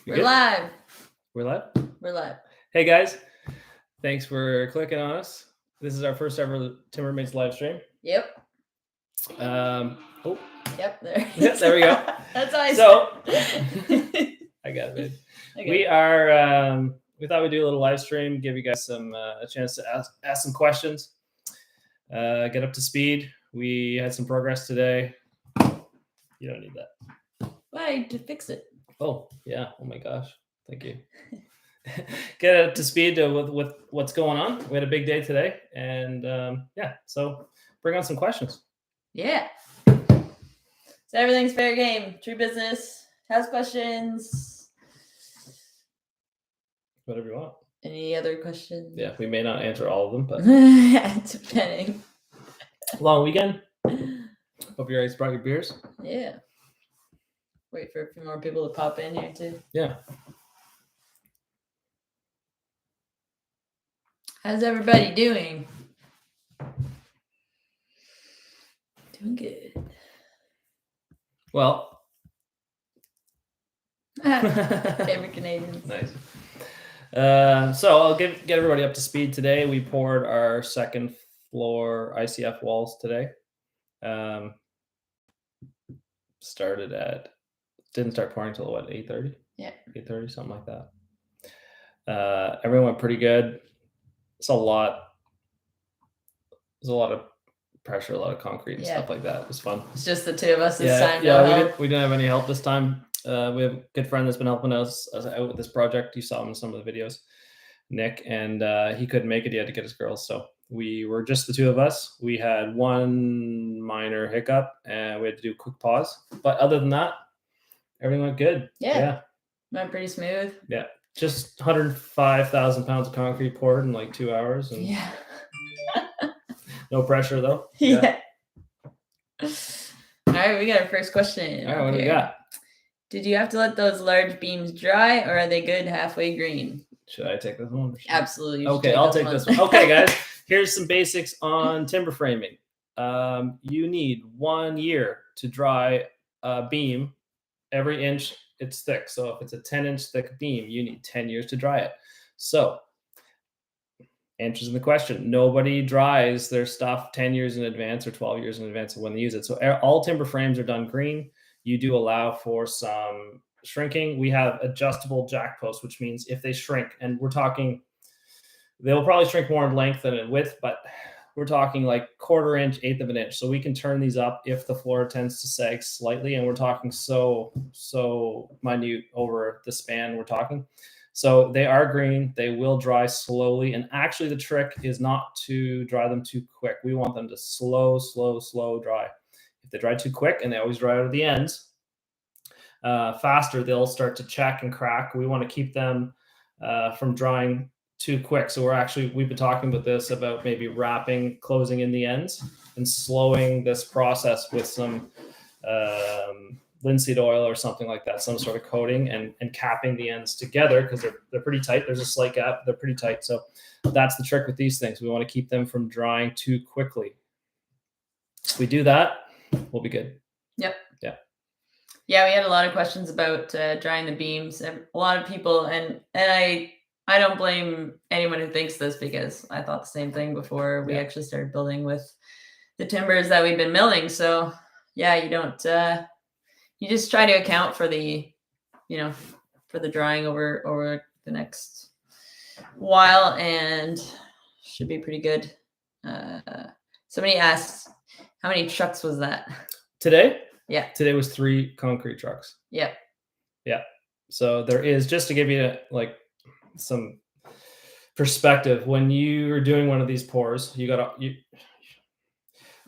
We're live. We're live? We're live. Hey guys, thanks for clicking on us. This is our first ever TimberMates live stream. Yep. Yep, there. Yep, there we go. That's how I I got it, babe. Okay. We are, we thought we'd do a little live stream, give you guys some a chance to ask some questions, get up to speed. We had some progress today. You don't need that. Why? To fix it. Oh, yeah. Oh my gosh. Thank you. Get up to speed with what's going on. We had a big day today, and yeah, so bring on some questions. Yeah. So everything's fair game. True business. House questions. Whatever you want. Any other questions? Yeah, we may not answer all of them, but depending. Long weekend. Hope you guys brought your beers. Yeah. Wait for a few more people to pop in here too. Yeah. How's everybody doing? Doing good. Well. Favorite Canadians. Nice. So I'll get everybody up to speed today. We poured our second floor ICF walls today. Didn't start pouring until what, 8:30? Yeah. 8:30, something like that. Everyone went pretty good. It's a lot. There's a lot of pressure, a lot of concrete and stuff like that. It was fun. It's just the two of us this time. Yeah, we didn't have any help this time. We have a good friend that's been helping us out with this project. You saw him in some of the videos, Nick, and he couldn't make it. He had to get his girls, so we were just the two of us. We had one minor hiccup, and we had to do a quick pause. But other than that, everything went good. Yeah. Went pretty smooth. Yeah. Just 105,000 pounds of concrete poured in like 2 hours. And yeah. No pressure though. Yeah. All right, we got our first question. All right, what do we got? Did you have to let those large beams dry, or are they good halfway green? Should I take this one? Absolutely. Okay, I'll take this one. Okay, guys, here's some basics on timber framing. You need 1 year to dry a beam every inch it's thick. So if it's a 10-inch thick beam, you need 10 years to dry it. So answers in the question. Nobody dries their stuff 10 years in advance or 12 years in advance of when they use it. So all timber frames are done green. You do allow for some shrinking. We have adjustable jack posts, which means if they shrink, and we're talking, they'll probably shrink more in length than in width, but we're talking like 1/4 inch, 1/8 of an inch. So we can turn these up if the floor tends to sag slightly, and we're talking so minute over the span we're talking. So they are green. They will dry slowly. And actually the trick is not to dry them too quick. We want them to slow dry. If they dry too quick, and they always dry out of the ends, faster, they'll start to check and crack. We want to keep them from drying too quick. So we've been talking about this, about maybe wrapping, closing in the ends and slowing this process with some linseed oil or something like that, some sort of coating, and capping the ends together because they're pretty tight. There's a slight gap. They're pretty tight. So that's the trick with these things. We want to keep them from drying too quickly. If we do that, we'll be good. Yep. Yeah, we had a lot of questions about drying the beams. And a lot of people, and I don't blame anyone who thinks this, because I thought the same thing before we actually started building with the timbers that we've been milling. So yeah, you don't, you just try to account for the, for the drying over the next while, and should be pretty good. Somebody asked, how many trucks was that? Today? Yeah. Today was 3 concrete trucks. Yep. Yeah. So there is, just to give you some perspective, when you are doing one of these pours,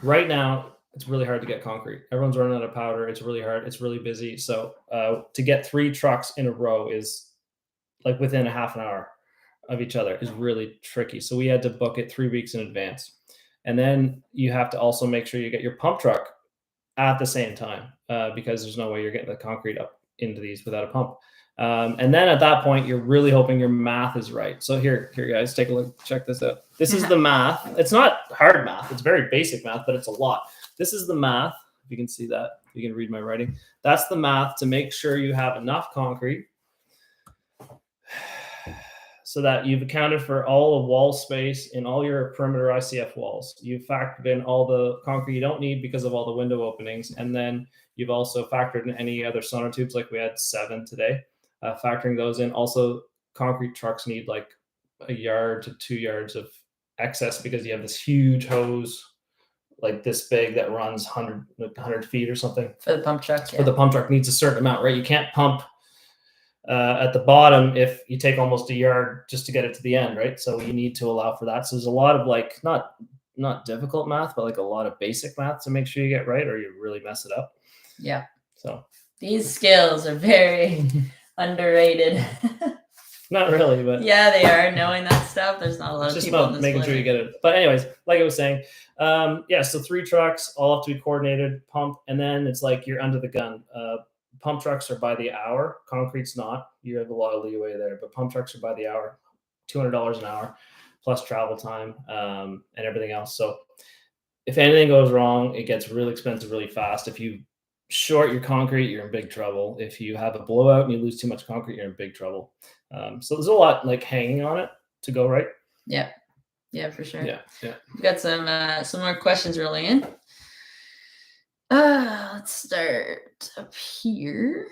right now it's really hard to get concrete. Everyone's running out of powder. It's really hard. It's really busy. So to get 3 trucks in a row is like within a half an hour of each other is really tricky. So we had to book it 3 weeks in advance. And then you have to also make sure you get your pump truck at the same time because there's no way you're getting the concrete up into these without a pump. And then at that point, you're really hoping your math is right. So here guys, take a look, check this out. This is the math. It's not hard math. It's very basic math, but it's a lot. This is the math. If you can see that, you can read my writing. That's the math to make sure you have enough concrete so that you've accounted for all the wall space in all your perimeter ICF walls. You've factored in all the concrete you don't need because of all the window openings. And then you've also factored in any other sonotubes, like we had 7 today, factoring those in. Also, concrete trucks need like a yard to 2 yards of excess because you have this huge hose like this big that runs 100 feet or something. For the pump truck, But the pump truck needs a certain amount, right? You can't pump at the bottom if you take almost a yard just to get it to the end, right? So you need to allow for that. So there's a lot of like not difficult math, but like a lot of basic math to make sure you get right, or you really mess it up. Yeah. So these skills are very underrated. Not really, but yeah, they are. Knowing that stuff, there's not a lot it's of just people about making sure you get it. But anyways, like I was saying, so 3 trucks all have to be coordinated, pump, and then it's like you're under the gun. Pump trucks are by the hour. Concrete's not. You have a lot of leeway there, but pump trucks are by the hour, $200 an hour, plus travel time and everything else. So if anything goes wrong, it gets really expensive really fast. If you short your concrete, you're in big trouble. If you have a blowout and you lose too much concrete, you're in big trouble. So there's a lot like hanging on it to go right. Yeah, for sure. Yeah. We've got some more questions rolling in. Let's start up here.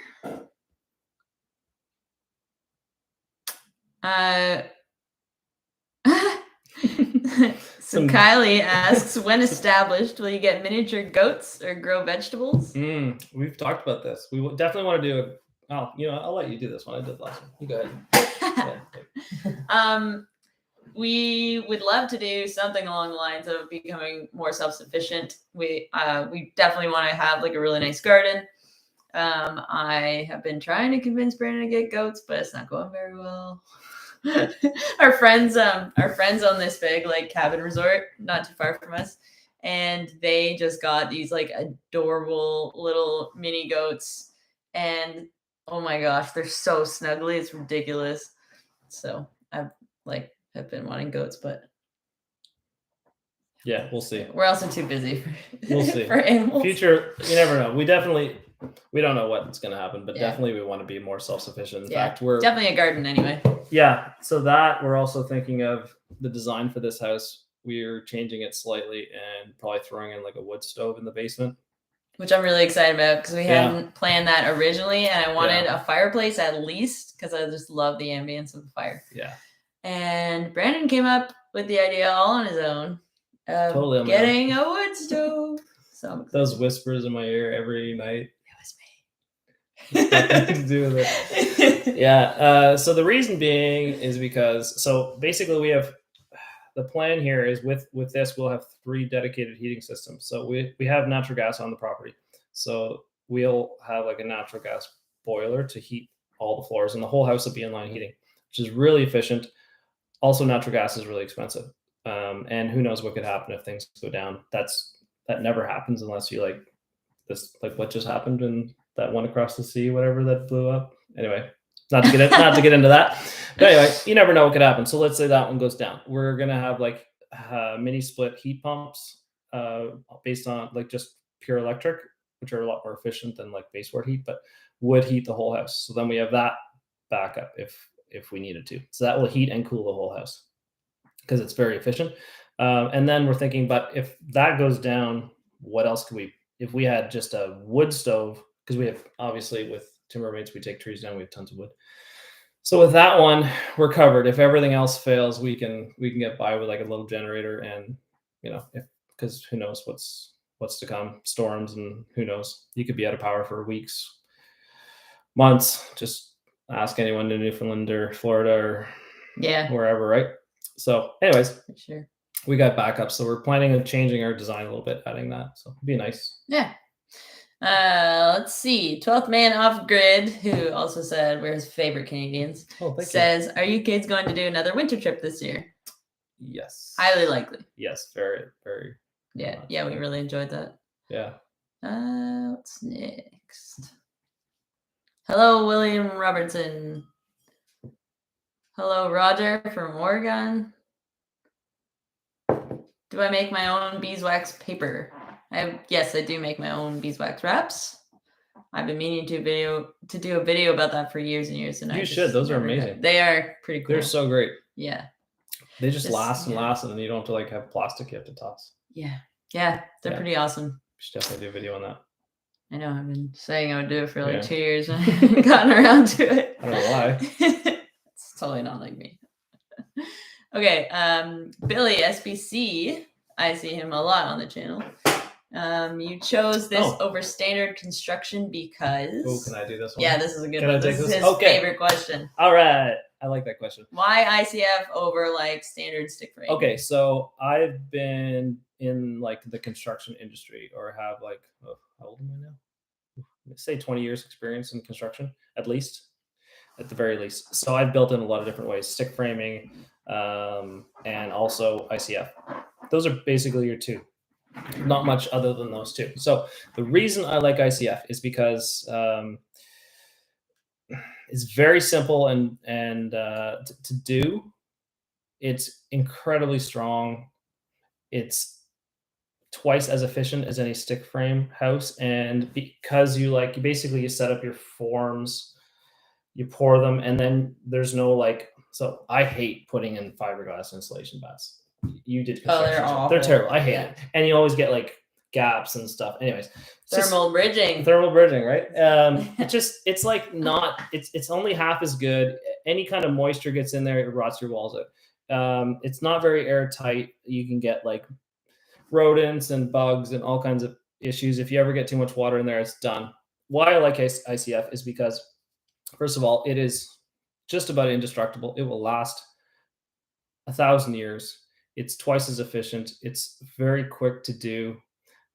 So Kylie asks, when established, will you get miniature goats or grow vegetables? We've talked about this. We definitely want to do I'll let you do this one. I did last one. You go ahead. We would love to do something along the lines of becoming more self-sufficient. We definitely want to have like a really nice garden. I have been trying to convince Brandon to get goats, but it's not going very well. our friends on this big like cabin resort not too far from us, and they just got these like adorable little mini goats, and oh my gosh, they're so snuggly, it's ridiculous. So I've been wanting goats, but yeah, we'll see. We're also too busy we'll see. For animals. Future, you never know. We don't know what's going to happen, but definitely we want to be more self-sufficient. In fact, we're definitely a garden anyway. Yeah. So that we're also thinking of the design for this house. We're changing it slightly and probably throwing in like a wood stove in the basement. Which I'm really excited about because we hadn't planned that originally. And I wanted a fireplace at least because I just love the ambience of the fire. Yeah. And Brandon came up with the idea all on his own of totally getting a wood stove. So those whispers in my ear every night. Nothing to do with it. So the reason being is because basically we have the plan here is with this we'll have 3 dedicated heating systems. So we have natural gas on the property, so we'll have like a natural gas boiler to heat all the floors, and the whole house will be inline heating, which is really efficient. Also, natural gas is really expensive, and who knows what could happen if things go down. That never happens unless you like what just happened in that one across the sea, whatever that blew up. Anyway, not to get into that. But anyway, you never know what could happen. So let's say that one goes down. We're gonna have like mini split heat pumps based on like just pure electric, which are a lot more efficient than like baseboard heat, but would heat the whole house. So then we have that backup if we needed to. So that will heat and cool the whole house because it's very efficient. And then we're thinking, but if that goes down, what else could we? If we had just a wood stove, because we have obviously with TimberMates, we take trees down, we have tons of wood. So with that one, we're covered. If everything else fails, we can get by with like a little generator, and because who knows what's to come, storms, and who knows, you could be out of power for weeks, months. Just ask anyone in Newfoundland or Florida or wherever, right? So anyways, for sure. We got backup, so we're planning on changing our design a little bit, adding that. So it'd be nice. Yeah. Let's see. 12th man off grid, who also said we're his favorite Canadians, says, "Are you kids going to do another winter trip this year?" Yes. Highly likely. Yes, very, very. Yeah, we really enjoyed that. Yeah. What's next? Hello, William Robertson. Hello, Roger from Oregon. Do I make my own beeswax paper? Yes, I do make my own beeswax wraps. I've been meaning to do a video about that for years and years. And you should. Those are never did. amazing. They are pretty cool. They're so great. Yeah. They just last and last, and then you don't have to like have plastic you have to toss. Yeah. Yeah. They're pretty awesome. We should definitely do a video on that. I know. I've been saying I would do it for like 2 years and I haven't gotten around to it. I don't know why. It's totally not like me. Okay. Billy SBC. I see him a lot on the channel. You chose this over standard construction because. Oh, can I do this one? Yeah, this is a good one. This is his favorite question. All right. I like that question. Why ICF over like standard stick frame? Okay, so I've been in like the construction industry, or have like, how old am I now? Say 20 years experience in construction, at the very least. So I've built in a lot of different ways: stick framing, and also ICF. Those are basically your two. Not much other than those two. So the reason I like ICF is because it's very simple and to do. It's incredibly strong. It's twice as efficient as any stick frame house, and because you basically set up your forms, you pour them, and then there's no like. So I hate putting in fiberglass insulation bats. You did construction. They're terrible. I hate it. And you always get like gaps and stuff. Anyways, thermal bridging, right? It's like not. It's only half as good. Any kind of moisture gets in there, it rots your walls out. It's not very airtight. You can get like rodents and bugs and all kinds of issues. If you ever get too much water in there, it's done. Why I like ICF is because, first of all, it is just about indestructible. It will last 1,000 years. It's twice as efficient. It's very quick to do.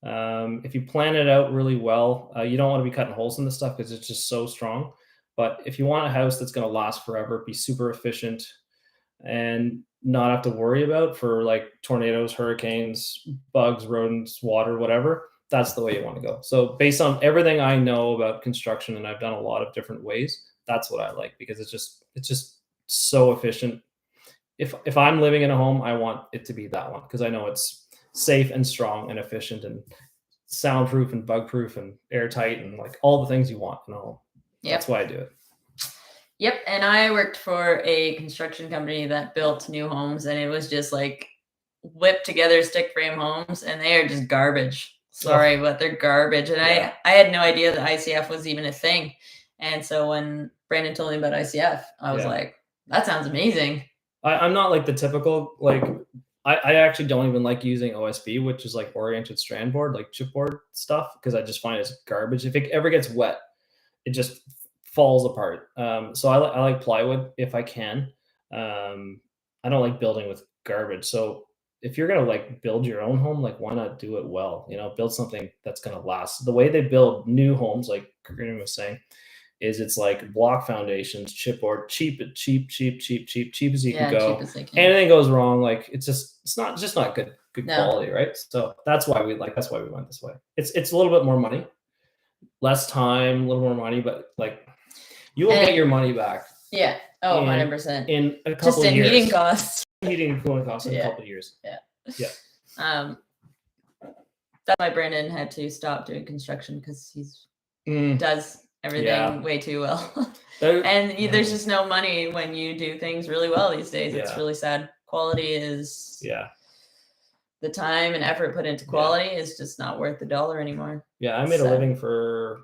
If you plan it out really well, you don't want to be cutting holes in this stuff because it's just so strong. But if you want a house that's going to last forever, be super efficient, and not have to worry about for like tornadoes, hurricanes, bugs, rodents, water, whatever, that's the way you want to go. So based on everything I know about construction, and I've done a lot of different ways, that's what I like, because it's just so efficient. If I'm living in a home, I want it to be that one, because I know it's safe and strong and efficient and soundproof and bug-proof and airtight and like all the things you want in a home. Yep. That's why I do it. Yep. And I worked for a construction company that built new homes, and it was just like whipped together stick frame homes, and they are just garbage. Sorry, but they're garbage. And I had no idea that ICF was even a thing. And so when Brandon told me about ICF, I was like, that sounds amazing. I'm not like the typical, like, I actually don't even like using OSB, which is like oriented strand board, like chipboard stuff, because I just find it's garbage. If it ever gets wet, it just falls apart. So I like plywood if I can. I don't like building with garbage. So if you're gonna like build your own home, like why not do it well? Build something that's gonna last. The way they build new homes, like Green was saying, is it's like block foundations, chipboard, cheap as you can go. Anything goes wrong, like it's not good quality, right? So that's why we went this way. It's a little bit more money, less time, a little more money, but like you will get your money back. Yeah. Oh, 100%. In a couple of years. Heating costs. Heating and cooling costs in a couple of years. Yeah. That's why Brandon had to stop doing construction, because he does everything way too well. And there's just no money when you do things really well these days. It's really sad. Quality is the time and effort put into quality is just not worth the dollar anymore. I made a living for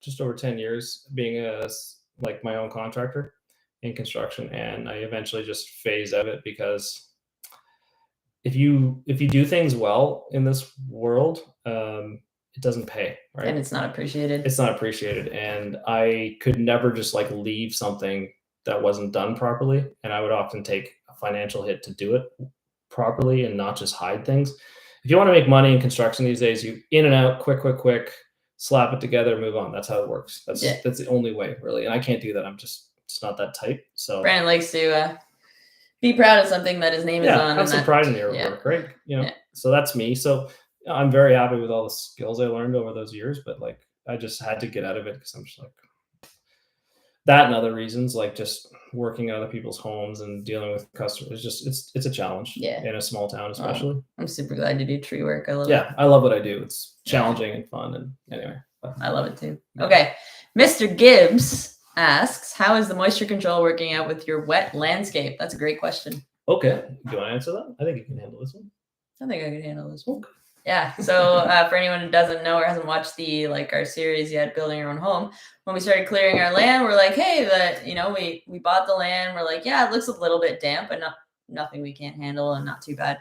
just over 10 years being like my own contractor in construction, and I eventually just phased out of it, because if you do things well in this world, it doesn't pay, right? And it's not appreciated. And I could never just like leave something that wasn't done properly. And I would often take a financial hit to do it properly and not just hide things. If you want to make money in construction these days, you in and out, quick, slap it together, move on. That's how it works. That's the only way, really. And I can't do that. I'm just not that type. So Brandon likes to be proud of something that his name is on. Have some pride in your work, right? So that's me. So I'm very happy with all the skills I learned over those years, but like I just had to get out of it, because I'm just like that, and other reasons, like just working at other people's homes and dealing with customers. It's a challenge in a small town, especially. I'm super glad to do tree work. I love it. Yeah, I love what I do. It's challenging and fun. And anyway, I love it too. Okay. Mr. Gibbs asks, how is the moisture control working out with your wet landscape? That's a great question. Okay. Do you want to answer that? I think you can handle this one. I think I can handle this one. Yeah. So for anyone who doesn't know or hasn't watched our series yet, Building Your Own Home, when we started clearing our land, we're like, hey, we bought the land. We're like, yeah, it looks a little bit damp, but nothing we can't handle and not too bad.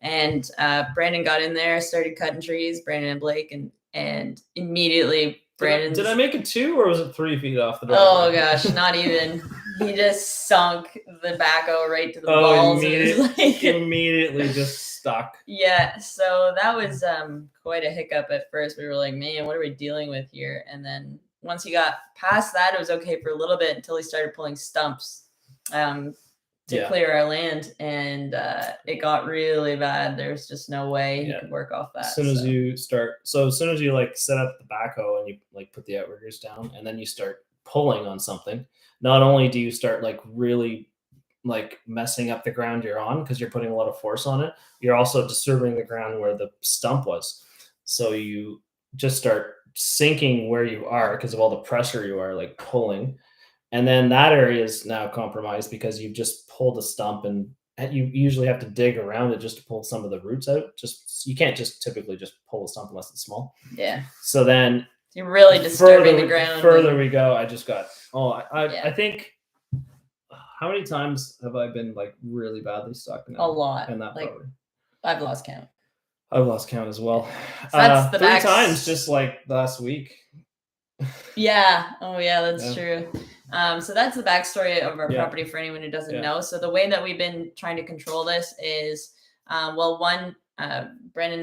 And Brandon got in there, started cutting trees, Brandon and Blake, and immediately Brandon. Did I make it 2 or was it 3 feet off the driveway? Oh gosh, not even. He just sunk the backhoe right to the balls. Immediately just stuck. Yeah, so that was quite a hiccup at first. We were like, man, what are we dealing with here? And then once he got past that, it was okay for a little bit until he started pulling stumps to clear our land, and it got really bad. There's just no way he could work off that. As soon as you like set up the backhoe and you like put the outriggers down, and then you start pulling on something, not only do you start like really like messing up the ground you're on because you're putting a lot of force on it, you're also disturbing the ground where the stump was. So you just start sinking where you are because of all the pressure you are like pulling. And then that area is now compromised because you've just pulled a stump, and you usually have to dig around it just to pull some of the roots out. You can't just typically just pull a stump unless it's small. Yeah. So then you're really disturbing the ground. Further we go, I just got I think, how many times have I been like really badly stuck now? A lot. In that like property? I've lost count. I've lost count as well. So that's the 3 times just like last week. Yeah. Oh yeah, that's true. So that's the backstory of our property for anyone who doesn't know. So the way that we've been trying to control this is, Brendan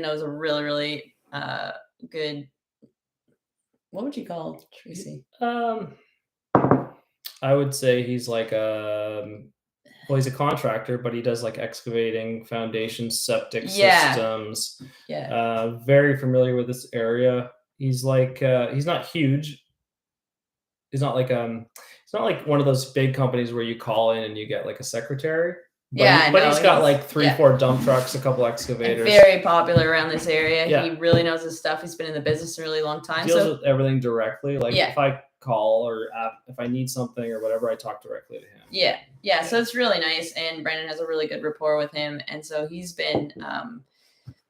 knows a really, really good. What would you call Tracy? I would say he's like he's a contractor, but he does like excavating, foundations, septic systems. Yeah. Very familiar with this area. He's like he's not huge. He's not like one of those big companies where you call in and you get like a secretary. But he's got like 3-4 dump trucks, a couple excavators. And very popular around this area. Yeah. He really knows his stuff. He's been in the business a really long time. Deals with everything directly. Like if I call or if I need something or whatever, I talk directly to him. Yeah. So it's really nice, and Brandon has a really good rapport with him, and so he's been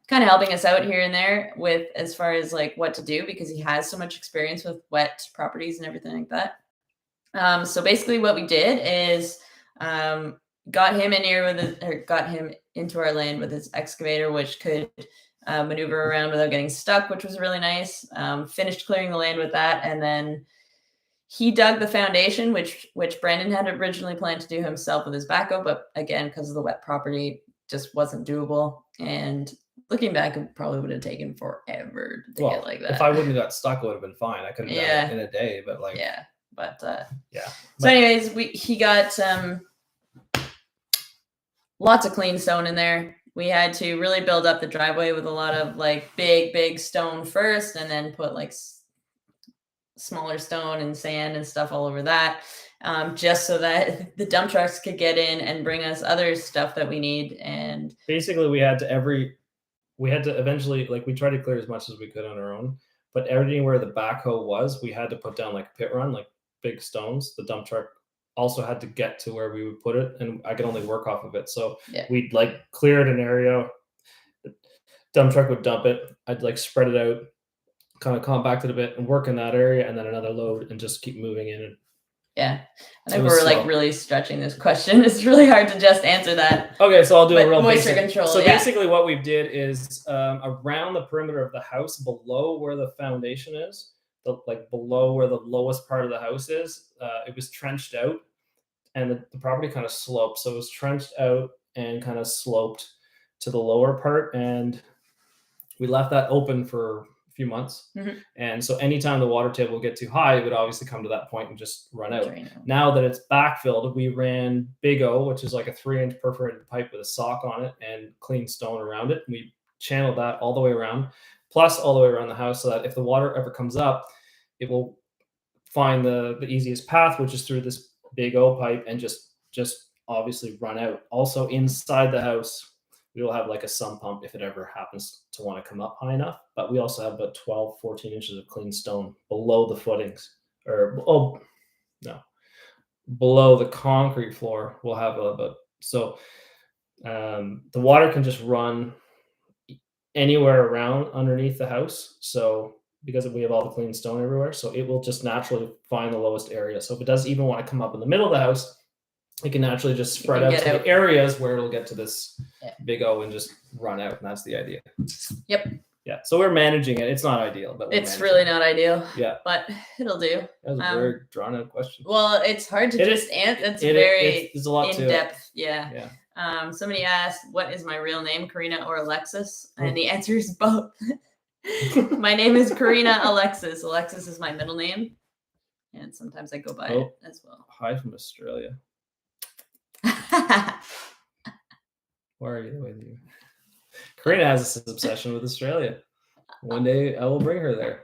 kind of helping us out here and there with as far as like what to do, because he has so much experience with wet properties and everything like that. So basically what we did is got him into our land with his excavator, which could maneuver around without getting stuck, which was really nice. Finished clearing the land with that, and then he dug the foundation, which Brandon had originally planned to do himself with his backhoe, but again, because of the wet property, just wasn't doable. And looking back, it probably would have taken forever to get like that. If I wouldn't have got stuck, it would have been fine. I could have done it in a day, but like So anyways, he got lots of clean stone in there. We had to really build up the driveway with a lot of like big stone first, and then put like smaller stone and sand and stuff all over that, just so that the dump trucks could get in and bring us other stuff that we need. And basically we had to eventually, like, we tried to clear as much as we could on our own, but everything where the backhoe was, we had to put down like a pit run, like big stones. The dump truck also had to get to where we would put it, and I could only work off of it. So we'd like cleared an area, the dump truck would dump it, I'd like spread it out, kind of compact it a bit and work in that area, and then another load, and just keep moving in. I think we're like really stretching this question. It's really hard to just answer that. Okay, so I'll do a real moisture control. So basically what we did is around the perimeter of the house, below where the foundation is, like below where the lowest part of the house is, it was trenched out, and the property kind of sloped. So it was trenched out and kind of sloped to the lower part, and we left that open for few months. And so anytime the water table would get too high, it would obviously come to that point and just run out. Now that it's backfilled, we ran Big O, which is like a 3-inch perforated pipe with a sock on it and clean stone around it. We channeled that all the way around, plus all the way around the house, so that if the water ever comes up, it will find the easiest path, which is through this Big O pipe, and just obviously run out. Also inside the house, We will have like a sump pump if it ever happens to want to come up high enough. But we also have about 12, 14 inches of clean stone below the footings, or below the concrete floor. We'll have about the water can just run anywhere around underneath the house. So because we have all the clean stone everywhere, so it will just naturally find the lowest area. So if it does even want to come up in the middle of the house, it can naturally just spread out to the areas where it'll get to this big O and just run out. And that's the idea. Yep. Yeah. So we're managing it. It's not ideal, but it's really not ideal. Yeah. But it'll do. That was a very drawn out question. Well, it's hard to just answer. It's very there's a lot in depth. Yeah. Somebody asked, what is my real name, Karina or Alexis? And the answer is both. My name is Karina Alexis. Alexis is my middle name. And sometimes I go by it as well. Hi from Australia. Why are you the way that you? Karina has this obsession with Australia. One day I will bring her there,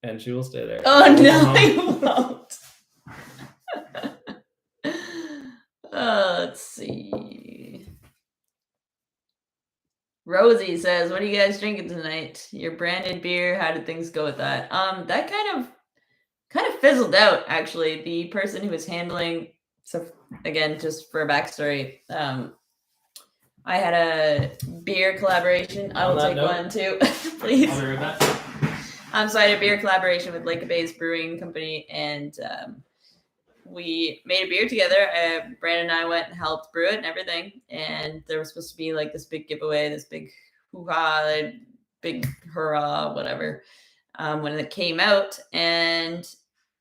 and she will stay there. Oh no, you won't. Let's see. Rosie says, "What are you guys drinking tonight? Your branded beer? How did things go with that?" That kind of fizzled out. Actually, the person who was handling. So again, just for a backstory, I had a beer collaboration. I will take one too, please. I'll be right back. So I had a beer collaboration with Lake of Bays Brewing Company, and we made a beer together. Brandon and I went and helped brew it and everything. And there was supposed to be like this big giveaway, this big hoo-ha, big hurrah, whatever, when it came out. And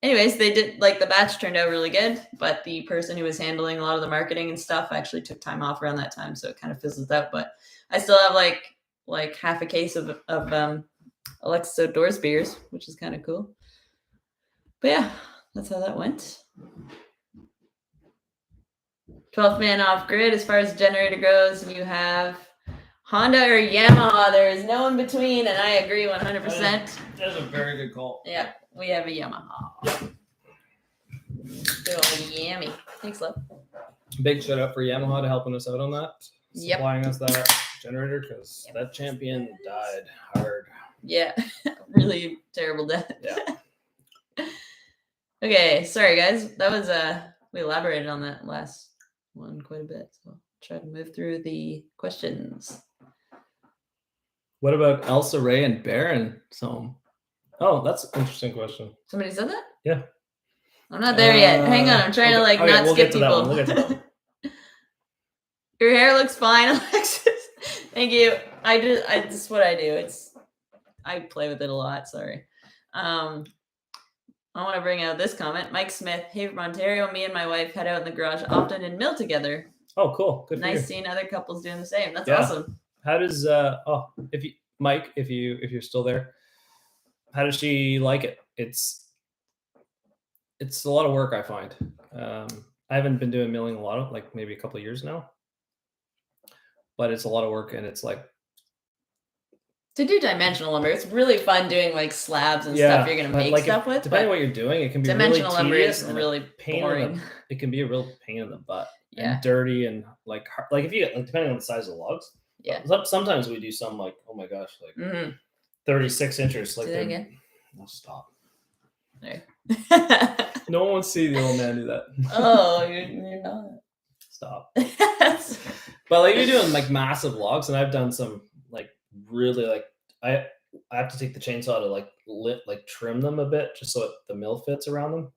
anyways, they did, like, the batch turned out really good, but the person who was handling a lot of the marketing and stuff actually took time off around that time, so it kind of fizzled out. But I still have like half a case of Alexis Outdoors beers, which is kind of cool. But yeah, that's how that went. 12th man off grid. As far as generator goes, you have Honda or Yamaha. There is no in between, and I agree 100%. That's a very good call. Yeah, we have a Yamaha. Yep. Good old Yami. Thanks, love. Big shout out for Yamaha to helping us out on that. Yep. Supplying us that generator, because that champion died hard. Yeah, really terrible death. Yeah. Okay, sorry guys. That was we elaborated on that last one quite a bit. So I'll try to move through the questions. What about Elsa Ray and Baron? Oh, that's an interesting question. Somebody said that? Yeah. I'm not there yet. Hang on, I'm trying to not skip people. We'll get to that one. Your hair looks fine, Alexis. Thank you. I just what I do. I play with it a lot. Sorry. I want to bring out this comment. Mike Smith, hey from Ontario. Me and my wife head out in the garage often and mill together. Oh, cool. Good. Nice seeing other couples doing the same. That's awesome. How does Mike, if you're still there, how does she like it? It's a lot of work, I find. I haven't been doing milling a lot of, like, maybe a couple of years now, but it's a lot of work, and it's like to do dimensional lumber. It's really fun doing like slabs and stuff you're gonna make stuff with. Depending on what you're doing, it can be dimensional really lumber tedious is really boring. It can be a real pain in the butt. Yeah. And dirty and like if you get depending on the size of the logs. Yeah. Sometimes we do some like, oh my gosh, like 36 inches. Like, again? No, stop. There. No one wants to see the old man do that. Oh, you're not. Stop. But like you're doing like massive logs, and I've done some like really like I have to take the chainsaw to trim them a bit just so the mill fits around them.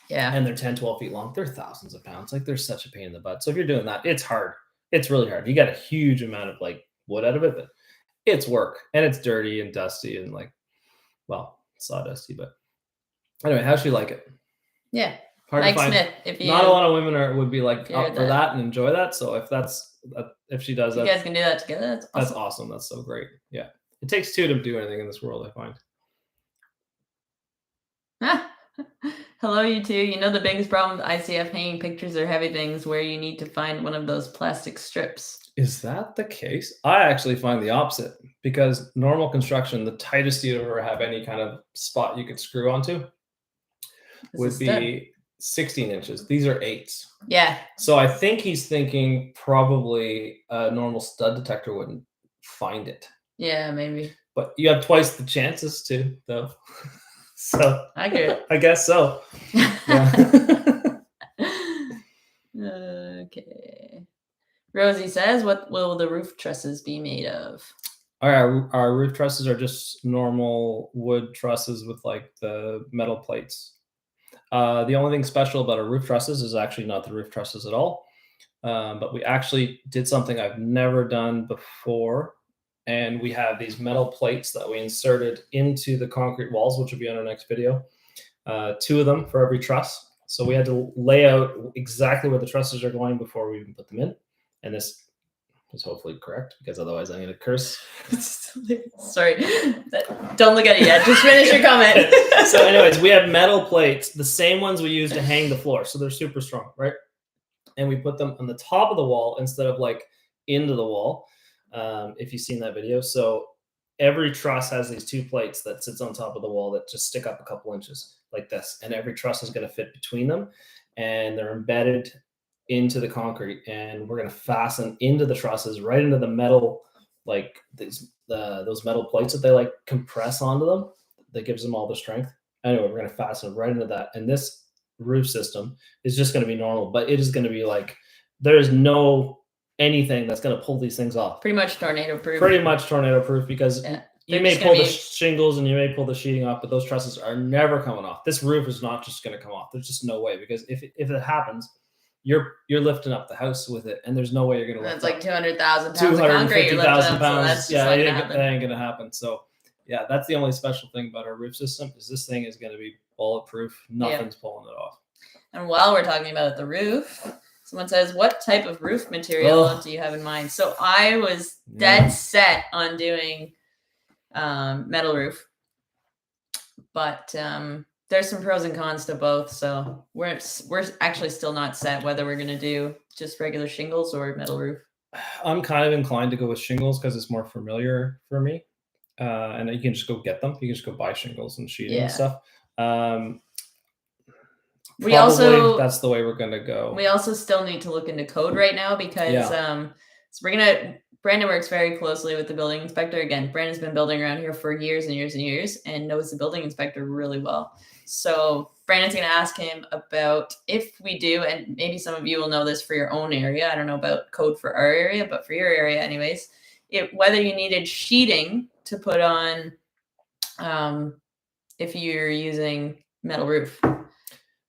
Yeah. And they're 10, 12 feet long. They're thousands of pounds. Like, they're such a pain in the butt. So if you're doing that, it's hard. It's really hard. You got a huge amount of like wood out of it, but it's work, and it's dirty and dusty and like, well, sawdusty. But anyway, how'd she like it? Yeah. Hard Mike to find. Smith, Not a lot of women would be like up for that and enjoy that. So if she does that, you guys can do that together. That's awesome. That's awesome. That's so great. Yeah. It takes two to do anything in this world, I find. Hello, you two. You know the biggest problem with ICF hanging pictures or heavy things where you need to find one of those plastic strips. Is that the case? I actually find the opposite, because normal construction, the tightest you'd ever have any kind of spot you could screw onto would be 16 inches. These are 8s. Yeah. So I think he's thinking probably a normal stud detector wouldn't find it. Yeah, maybe. But you have twice the chances to, though. So Accurate. I guess so. Yeah. Okay. Rosie says, what will the roof trusses be made of? Our roof trusses are just normal wood trusses with like the metal plates. The only thing special about our roof trusses is actually not the roof trusses at all. But we actually did something I've never done before. And we have these metal plates that we inserted into the concrete walls, which will be on our next video. 2 of them for every truss. So we had to lay out exactly where the trusses are going before we even put them in. And this is hopefully correct, because otherwise I'm going to curse. Sorry. Don't look at it yet. Just finish your comment. So anyways, we have metal plates, the same ones we use to hang the floor. So they're super strong, right? And we put them on the top of the wall instead of like into the wall. If you've seen that video. So every truss has these 2 plates that sits on top of the wall that just stick up a couple inches like this. And every truss is going to fit between them. And they're embedded into the concrete. And we're going to fasten into the trusses right into the metal, like those metal plates that they like compress onto them. That gives them all the strength. Anyway, we're going to fasten right into that. And this roof system is just going to be normal, but it is going to be like, there is no anything that's going to pull these things off. Pretty much tornado proof. Pretty much tornado proof, because you may pull the shingles and you may pull the sheeting off, but those trusses are never coming off. This roof is not just going to come off. There's just no way, because if it happens, you're lifting up the house with it, and there's no way you're going to lift. That's like 200,000 pounds of concrete. 250,000 pounds. So yeah, it ain't going to happen. So yeah, that's the only special thing about our roof system, is this thing is going to be bulletproof. Nothing's pulling it off. And while we're talking about the roof, someone says, what type of roof material do you have in mind? So I was dead set on doing metal roof, but there's some pros and cons to both. So we're actually still not set whether we're going to do just regular shingles or metal roof. I'm kind of inclined to go with shingles because it's more familiar for me. And you can just go get them. You can just go buy shingles and sheeting and stuff. That's the way we're going to go. We also still need to look into code right now, because so Brandon works very closely with the building inspector. Again, Brandon's been building around here for years and years and years and knows the building inspector really well. So Brandon's going to ask him about if we do, and maybe some of you will know this for your own area. I don't know about code for our area, but for your area anyways, whether you needed sheeting to put on if you're using metal roof.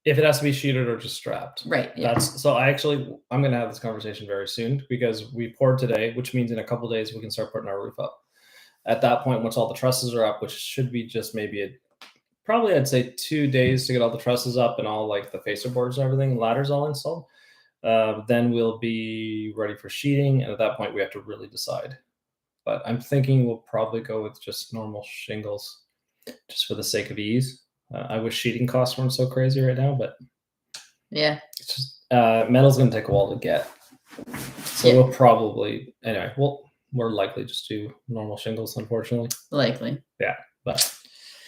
If it has to be sheeted or just strapped. Right. Yeah. I'm going to have this conversation very soon, because we poured today, which means in a couple of days we can start putting our roof up. At that point, once all the trusses are up, which should be just maybe probably I'd say 2 days to get all the trusses up and all like the facer boards and everything, ladders all installed. Then we'll be ready for sheeting. And at that point we have to really decide. But I'm thinking we'll probably go with just normal shingles, just for the sake of ease. I wish sheeting costs weren't so crazy right now, but yeah, it's just metal's going to take a while to get. So we'll probably we're likely just do normal shingles, unfortunately. Likely. Yeah, but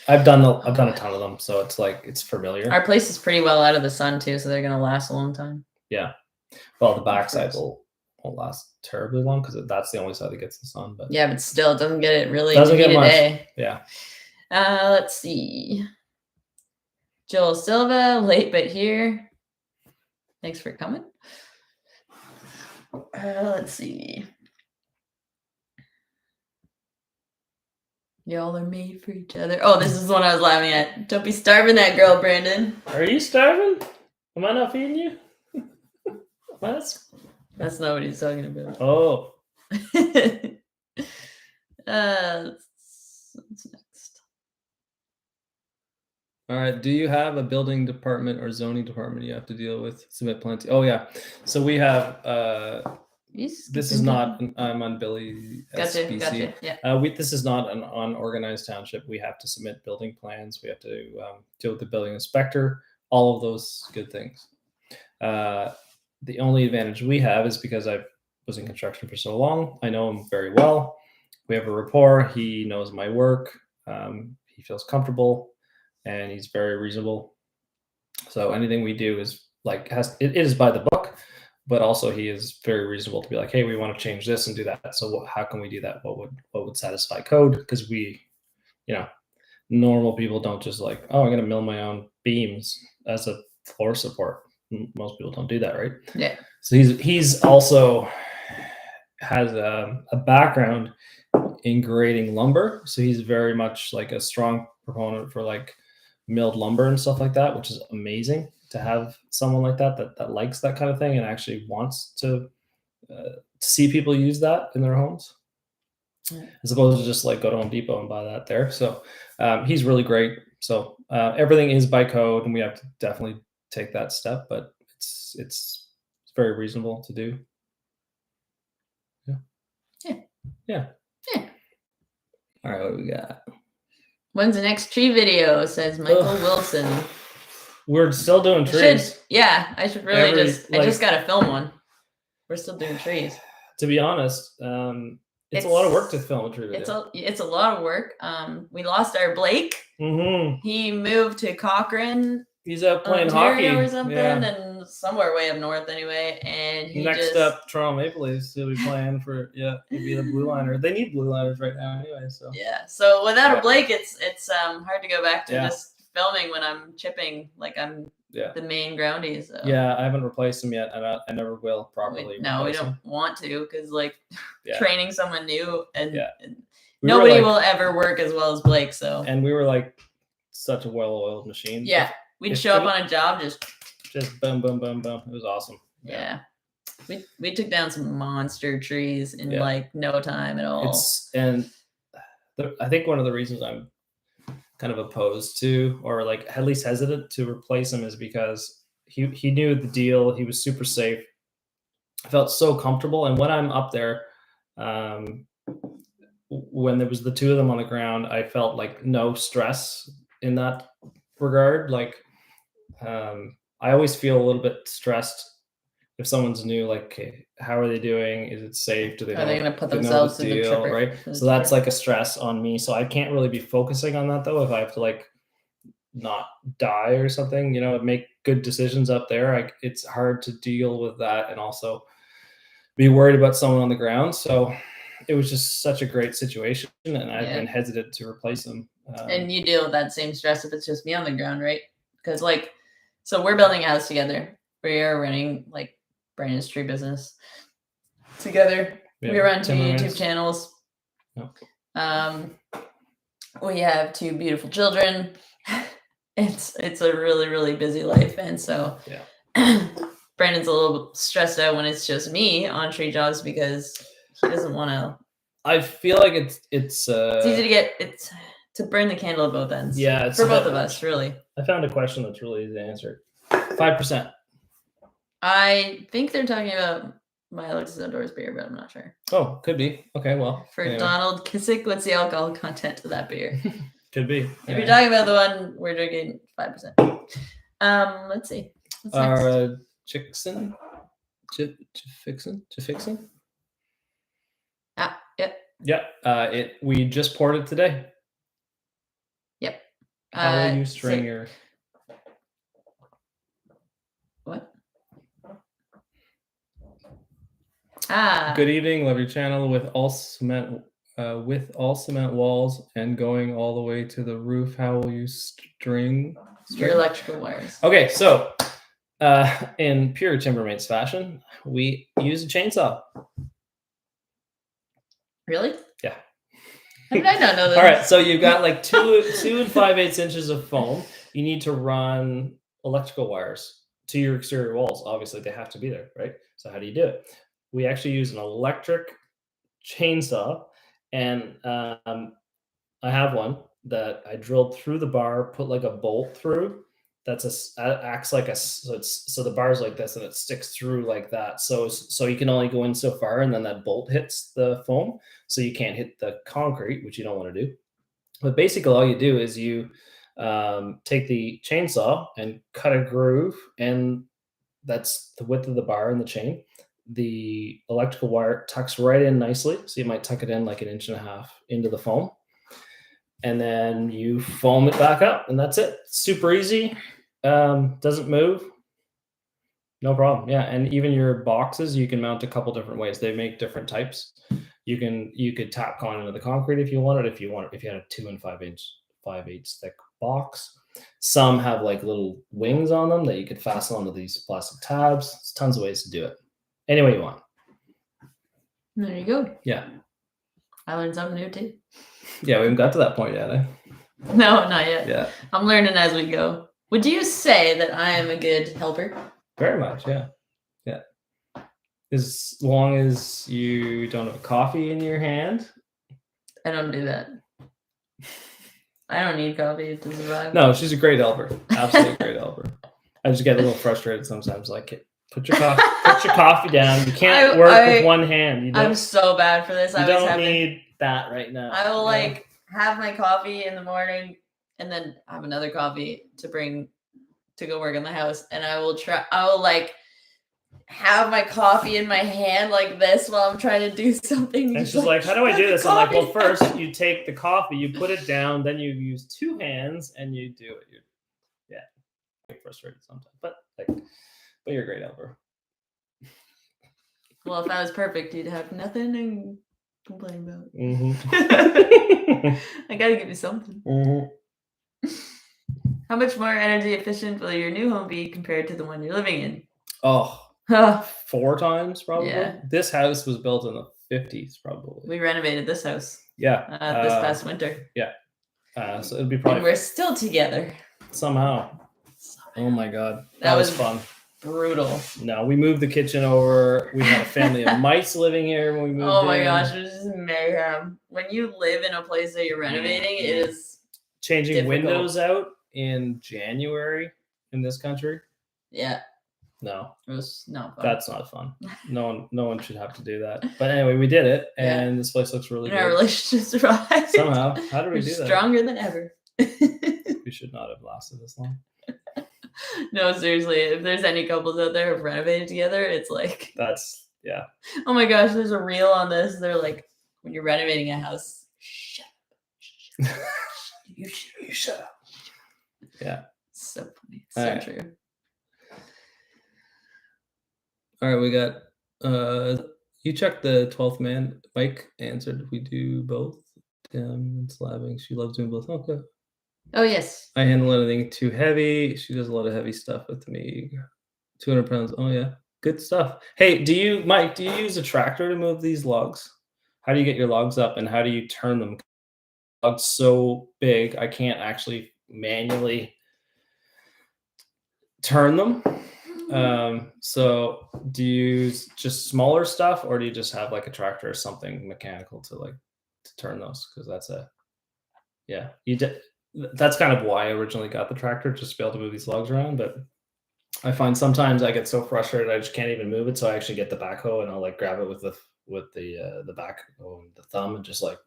I've done a ton of them, so it's like it's familiar. Our place is pretty well out of the sun too, so they're going to last a long time. Yeah, well, the backside won't last terribly long, because that's the only side that gets the sun. But yeah, but still, it doesn't get it really. Doesn't get much. Day. Yeah. Let's see. Joel Silva, late but here. Thanks for coming. Let's see. Y'all are made for each other. Oh, this is the one I was laughing at. Don't be starving that girl, Brandon. Are you starving? Am I not feeding you? That's not what he's talking about. Oh. What's next? All right. Do you have a building department or zoning department you have to deal with? Submit plenty. Oh yeah. So we have. This is not. I'm on Billy. Gotcha. Yeah. This is not an unorganized township. We have to submit building plans. We have to deal with the building inspector. All of those good things. The only advantage we have is because I was in construction for so long. I know him very well. We have a rapport. He knows my work. He feels comfortable, and he's very reasonable. So anything we do is like it is by the book, but also he is very reasonable to be like, hey, we want to change this and do that. So how can we do that? What would satisfy code? Because we, normal people don't just like, oh, I'm going to mill my own beams as a floor support. Most people don't do that, right? Yeah. So he's also has a background in grading lumber. So he's very much like a strong proponent for like milled lumber and stuff like that, which is amazing to have someone like that likes that kind of thing and actually wants to see people use that in their homes, as opposed to just like go to Home Depot and buy that there. So he's really great. So everything is by code, and we have to definitely take that step, but it's very reasonable to do. Yeah. All right, what do we got? When's the next tree video? Says Michael Wilson. We're still doing trees. I should really I just got to film one. We're still doing trees. To be honest, it's a lot of work to film a tree video. It's a lot of work. We lost our Blake. Mm-hmm. He moved to Cochrane. He's up playing Ontario hockey or something, and somewhere way up north anyway. And next up, Toronto Maple Leafs. He'll be playing for he'll be the blue liner. They need blue liners right now anyway. So So without a Blake, it's hard to go back to just filming when I'm chipping, like I'm the main groundy. So. Yeah, I haven't replaced him yet, and I never will properly. We don't want to, because like training someone new and nobody will ever work as well as Blake. So and we were like such a well-oiled machine. Yeah. We'd show up on a job, just boom, boom, boom, boom. It was awesome. Yeah. We took down some monster trees in like no time at all. I think one of the reasons I'm kind of opposed to, or like at least hesitant to replace him, is because he knew the deal. He was super safe. I felt so comfortable. And when I'm up there, when there was the two of them on the ground, I felt like no stress in that regard. Like, I always feel a little bit stressed if someone's new, like, okay, how are they doing? Is it safe? Do they Are they going to put themselves in the deal, right? So that's like a stress on me. So I can't really be focusing on that though. If I have to like not die or something, make good decisions up there. It's hard to deal with that and also be worried about someone on the ground. So it was just such a great situation, and I've been hesitant to replace him. And you deal with that same stress if it's just me on the ground, right? Because so we're building a house together. We are running like Brandon's tree business together. We run 2 YouTube channels. We have 2 beautiful children. It's a really, really busy life, and so Brandon's a little stressed out when it's just me on tree jobs, because he doesn't want to. I feel like it's easy to get to burn the candle at both ends. Yeah, it's for both of us, really. I found a question that's really easy to answer. 5%. I think they're talking about my Alexis Outdoors beer, but I'm not sure. Oh, could be. Okay, well. For Donald Kissick, what's the alcohol content of that beer? Could be. If you're talking about the one we're drinking, 5%. Let's see. Our Chickson? Chifixon? Yep. Yeah. We just poured it today. Yep. How will you string your... What? Good evening. Love your channel with all cement walls and going all the way to the roof. How will you string your electrical wires? Okay, so in pure TimberMates fashion, we use a chainsaw. Really? Yeah. How did I not know this? All right, so you've got like 2 5/8 inches of foam. You need to run electrical wires to your exterior walls. Obviously, they have to be there, right? So how do you do it? We actually use an electric chainsaw, and I have one that I drilled through the bar, put like a bolt through. Acts like so the bar's like this, and it sticks through like that. So you can only go in so far, and then that bolt hits the foam, so you can't hit the concrete, which you don't want to do. But basically, all you do is you take the chainsaw and cut a groove, and that's the width of the bar and the chain. The electrical wire tucks right in nicely, so you might tuck it in like 1.5 inches into the foam, and then you foam it back up, and that's it. Super easy. Doesn't move. No problem. Yeah, and even your boxes, you can mount a couple different ways. They make different types. You could tack on into the concrete if you wanted. If you had a 2 and 5/8 thick box. Some have like little wings on them that you could fasten onto these plastic tabs. There's tons of ways to do it. Any way you want. There you go. Yeah. I learned something new too. Yeah, we haven't got to that point yet, eh? No, not yet. Yeah. I'm learning as we go. Would you say that I am a good helper? Very much, yeah. Yeah. As long as you don't have coffee in your hand. I don't do that. I don't need coffee to survive. No, she's a great helper. Absolutely great helper. I just get a little frustrated sometimes. Like, put your coffee down. You can't work with one hand. I'm so bad for this. You don't need that right now. I will like have my coffee in the morning and then have another coffee to bring to go work in the house, and I will like have my coffee in my hand like this while I'm trying to do something. And she's like, how do I do this? I'm like, well, first you take the coffee, you put it down, then you use 2 hands and you do it. Yeah, I get frustrated sometimes, but you're a great helper. Well, if that was perfect, you'd have nothing to complain about. Mm-hmm. I gotta give you something. Mm-hmm. How much more energy efficient will your new home be compared to the one you're living in? Oh, 4 times probably. Yeah. This house was built in the 50s probably. We renovated this house. Yeah. This past winter. Yeah. So it'd be probably. And we're still together. Somehow. Oh my God. That was fun. Brutal. No, we moved the kitchen over. We had a family of mice living here when we moved. Oh my gosh, it was just mayhem. When you live in a place that you're renovating, it is changing difficult. Windows out in January in this country. Yeah. No. It was not fun. That's not fun. No one should have to do that. But anyway, we did it, and this place looks really good. Our relationship survived. Somehow. How did we do that? Stronger than ever. We should not have lasted this long. No, seriously, if there's any couples out there who've renovated together, it's like yeah. Oh my gosh, there's a reel on this. They're like, when you're renovating a house, shut up. You shut up. Yeah. So funny. So true. All right, we got you checked the 12th man. Mike answered if we do both. And slabbing. She loves doing both. Okay. Oh yes. I handle anything too heavy. She does a lot of heavy stuff with me. 200 pounds. Oh yeah. Good stuff. Hey, Mike, do you use a tractor to move these logs? How do you get your logs up and how do you turn them? Logs so big, I can't actually manually turn them. So do you use just smaller stuff or do you just have like a tractor or something mechanical to turn those? Because that's kind of why I originally got the tractor, just to be able to move these logs around. But I find sometimes I get so frustrated I just can't even move it. So I actually get the backhoe and I'll like grab it with the backhoe and the thumb and just like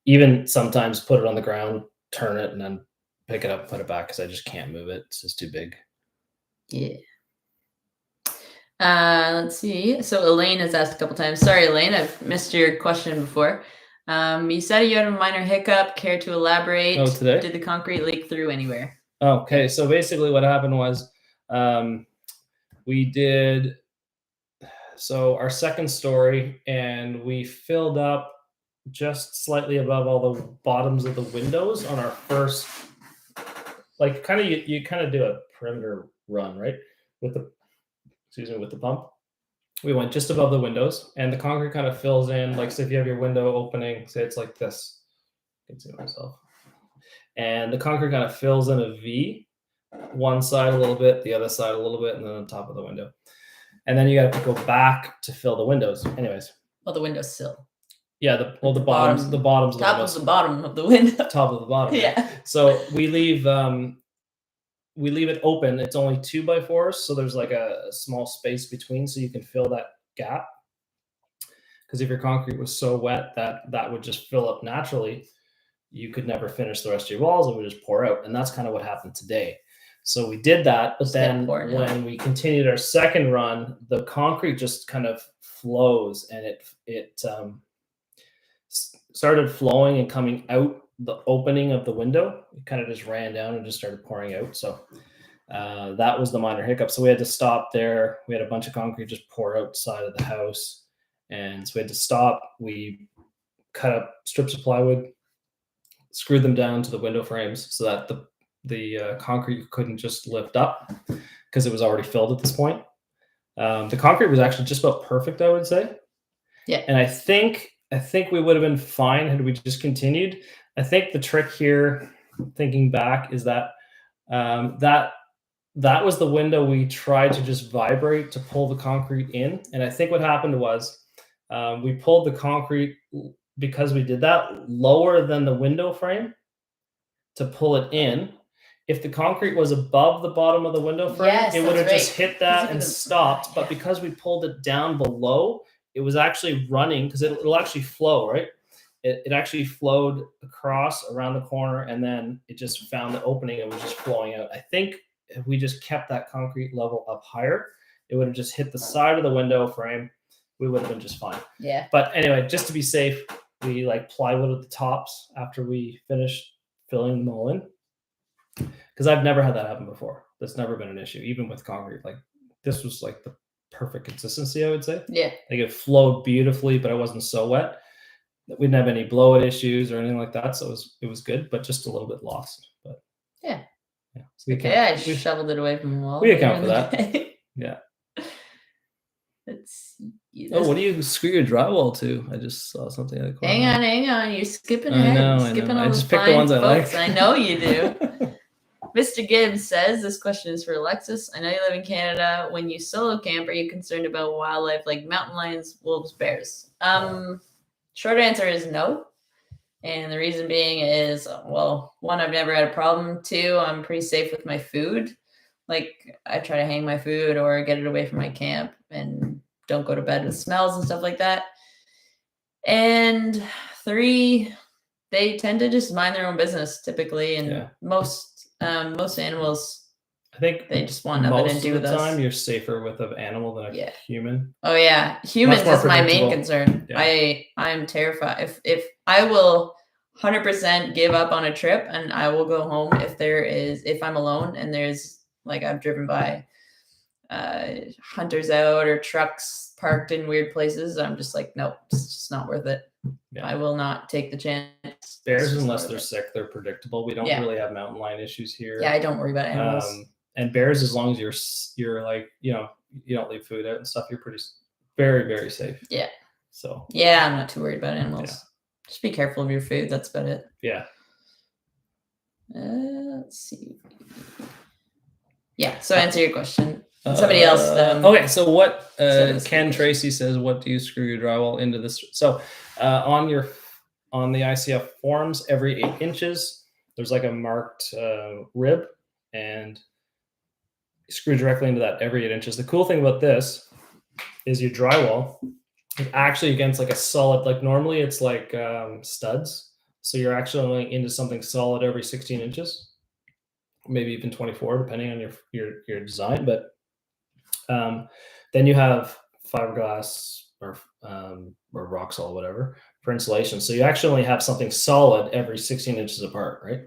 even sometimes put it on the ground, turn it, and then pick it up, put it back because I just can't move it. It's just too big. Yeah. Let's see. So Elaine has asked a couple times. Sorry, Elaine, I've missed your question before. You said you had a minor hiccup. Care to elaborate? Oh, today? Did the concrete leak through anywhere? Okay, so basically what happened was we did our second story and we filled up just slightly above all the bottoms of the windows on our first, like you kind of do a perimeter run, right? With the pump. We went just above the windows and the concrete kind of fills in, like, so if you have your window opening, say it's like this, I can see myself. And the concrete kind of fills in a V, one side a little bit, the other side a little bit, and then on top of the window. And then you got to go back to fill the windows. Anyways. Well, the windowsill. Yeah, the bottoms of the windows. Top of the bottom of the window. Top of the bottom. Yeah. So we leave it open. It's only 2x4s, so there's like a small space between, so you can fill that gap. Because if your concrete was so wet that would just fill up naturally, you could never finish the rest of your walls. It would just pour out, and that's kind of what happened today. So we did that, but then when we continued our second run, the concrete just kind of flows, and it started flowing and coming out the opening of the window. It kind of just ran down and just started pouring out. So That was the minor hiccup. So we had to stop there. We had a bunch of concrete just pour outside of the house. And so we had to stop. We cut up strips of plywood, screwed them down to the window frames so that the concrete couldn't just lift up because it was already filled at this point. The concrete was actually just about perfect, I would say. Yeah. And I think we would have been fine had we just continued. I think the trick here, thinking back, is that that was the window we tried to just vibrate to pull the concrete in. And I think what happened was we pulled the concrete, because we did that, lower than the window frame to pull it in. If the concrete was above the bottom of the window frame, Yes, it would have that's just right. hit that and stopped. But because we pulled it down below, it was actually running, because it'll actually flow, right? It actually flowed across around the corner, and then it just found the opening and was just flowing out. I think if we just kept that concrete level up higher, it would have just hit the side of the window frame. We would have been just fine. Yeah. But anyway, just to be safe, we like plywood at the tops after we finished filling them all in. Because I've never had that happen before. That's never been an issue, even with concrete. Like, this was like the perfect consistency, I would say. Yeah. Like, it flowed beautifully, but it wasn't so wet. We didn't have any blowout issues or anything like that, so it was good, but just a little bit lost. But yeah. So I shoveled it away from the wall. We account for that. Yeah. Let's see. Oh, what do you screw your drywall to? I just saw something in the corner. Hang on. You're skipping ahead. I know. I just picked the ones I like. I know you do. Mr. Gibbs says, this question is for Alexis. I know you live in Canada. When you solo camp, are you concerned about wildlife like mountain lions, wolves, bears? Short answer is no. And the reason being is, well, one, I've never had a problem. Two, I'm pretty safe with my food. Like, I try to hang my food or get it away from my camp and don't go to bed with smells and stuff like that. And three, they tend to just mind their own business typically. And most animals, I think they just want nothing to do with us. Most of the time, you're safer with an animal than a human. Oh yeah, humans is my main concern. Yeah. I'm terrified. If I will 100% give up on a trip, and I will go home if I'm alone and there's, like, I've driven by hunters out or trucks parked in weird places. I'm just like, nope, it's just not worth it. Yeah. I will not take the chance. Bears, unless they're sick, they're predictable. We don't really have mountain lion issues here. Yeah, I don't worry about animals. And bears, as long as you're like, you don't leave food out and stuff, you're very, very safe. Yeah. So. Yeah, I'm not too worried about animals. Yeah. Just be careful of your food. That's about it. Yeah. Let's see. Yeah. So answer your question. Somebody else. Okay. So what? Ken Tracy says, "What do you screw your drywall into this?" So on the ICF forms, every 8 inches, there's like a marked rib, and you screw directly into that every 8 inches. The cool thing about this is your drywall is actually against like a solid. Like, normally it's like studs, so you're actually into something solid every 16 inches, maybe even 24, depending on your design. But then you have fiberglass or rock solid, whatever, for insulation. So you actually only have something solid every 16 inches apart, right?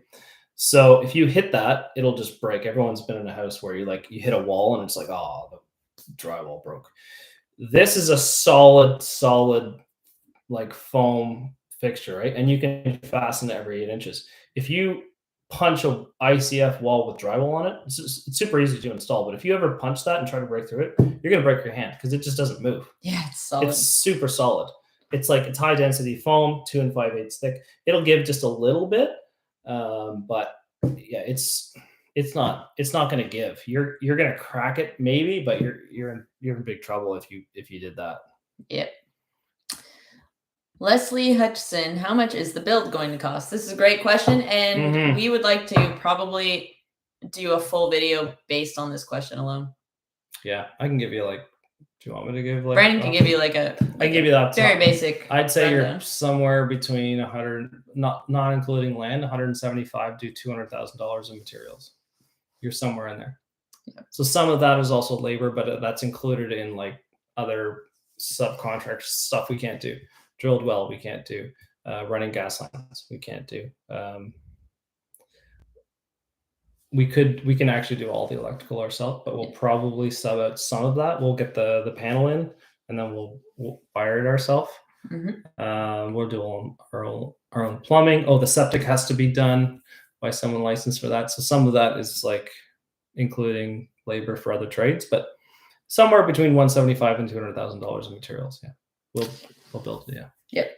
So if you hit that, it'll just break. Everyone's been in a house where you hit a wall and it's like, oh, the drywall broke. This is a solid like foam fixture, right? And you can fasten it every 8 inches. If you punch a ICF wall with drywall on it, it's super easy to install. But if you ever punch that and try to break through it, you're going to break your hand because it just doesn't move. Yeah, it's solid. It's super solid. It's high density foam, 2 5/8 thick. It'll give just a little bit, but yeah, it's not going to give. You're going to crack it maybe, but you're in big trouble if you did that. Yep. Leslie Hutchison, how much is the build going to cost? This is a great question, and we would like to probably do a full video based on this question alone. Yeah, I can give you do you want me to give Brandon can give you I can give you that very basic. I'd say you're somewhere between 100, not including land, $175,000 to $200,000 in materials. You're somewhere in there. Yeah. So some of that is also labor, but that's included in other subcontract stuff we can't do. Drilled well, we can't do. Running gas lines, we can't do. we can actually do all the electrical ourselves, but we'll probably sub out some of that. We'll get the panel in, and then we'll wire it ourselves. We'll do our own plumbing. Oh, the septic has to be done by someone licensed for that. So some of that is like including labor for other trades, but somewhere between $175,000 and $200,000 in materials. Yeah, we'll build it. Yeah. Yep.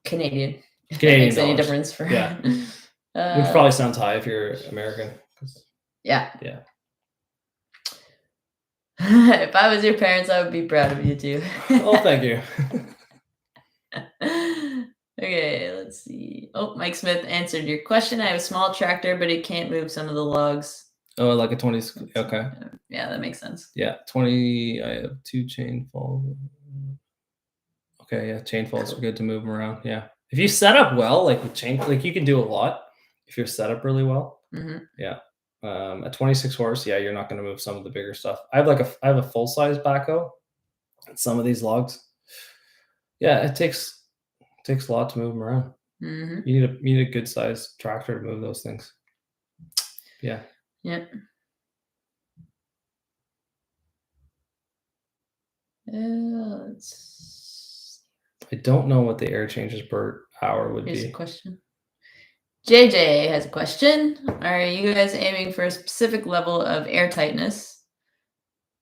Canadian. Canadian makes any dollars. difference for Yeah. Which probably sounds high if you're American. Yeah. Yeah. If I was your parents, I would be proud of you too. Oh, thank you. Okay, let's see. Oh, Mike Smith answered your question. I have a small tractor, but it can't move some of the logs. Oh, like a 20. Okay. Yeah, that makes sense. Yeah, 20. I have 2 chain falls. Okay, yeah, chain falls are good to move them around. Yeah, if you set up well, like with chain, like you can do a lot if you're set up really well. Yeah. A 26 horse, yeah, you're not going to move some of the bigger stuff. I have a full size backhoe. And some of these logs, yeah, it takes a lot to move them around. You need a good sized tractor to move those things. Yeah. Yep. I don't know what the air changes per hour would Here's be. a question. JJ has a question. Are you guys aiming for a specific level of air tightness?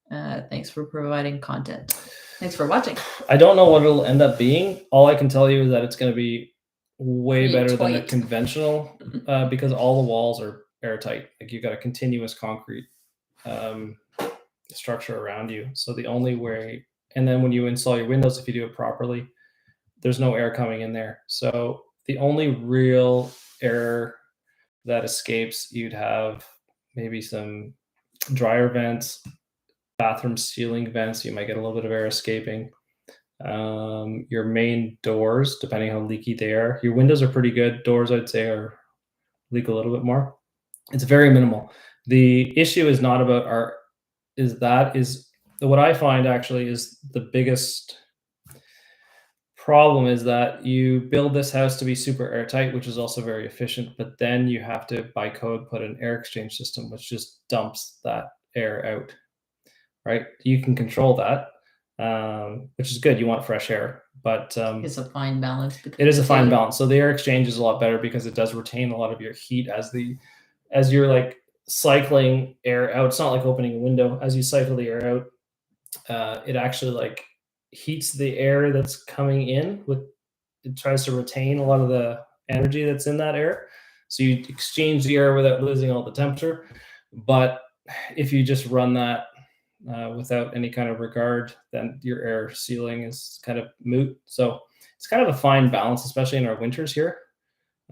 Thanks for providing content. Thanks for watching. I don't know what it'll end up being. All I can tell you is that it's going to be way better than a conventional because all the walls are airtight. Like you've got a continuous concrete structure around you. So the only way, and then when you install your windows, if you do it properly, there's no air coming in there. So the only real air that escapes, you'd have maybe some dryer vents, bathroom ceiling vents. You might get a little bit of air escaping. Your main doors, depending how leaky they are. Your windows are pretty good. Doors, I'd say, leak a little bit more. It's very minimal. The issue is not about what I find actually is the biggest problem is that you build this house to be super airtight, which is also very efficient, but then you have to, by code, put an air exchange system, which just dumps that air out, right? You can control that, which is good. You want fresh air, but it's a fine balance. It is a fine balance. So the air exchange is a lot better because it does retain a lot of your heat as you're like cycling air out. It's not like opening a window. As you cycle the air out, it actually like heats the air that's coming in it tries to retain a lot of the energy that's in that air. So you exchange the air without losing all the temperature. But if you just run that without any kind of regard, then your air sealing is kind of moot. So it's kind of a fine balance, especially in our winters here,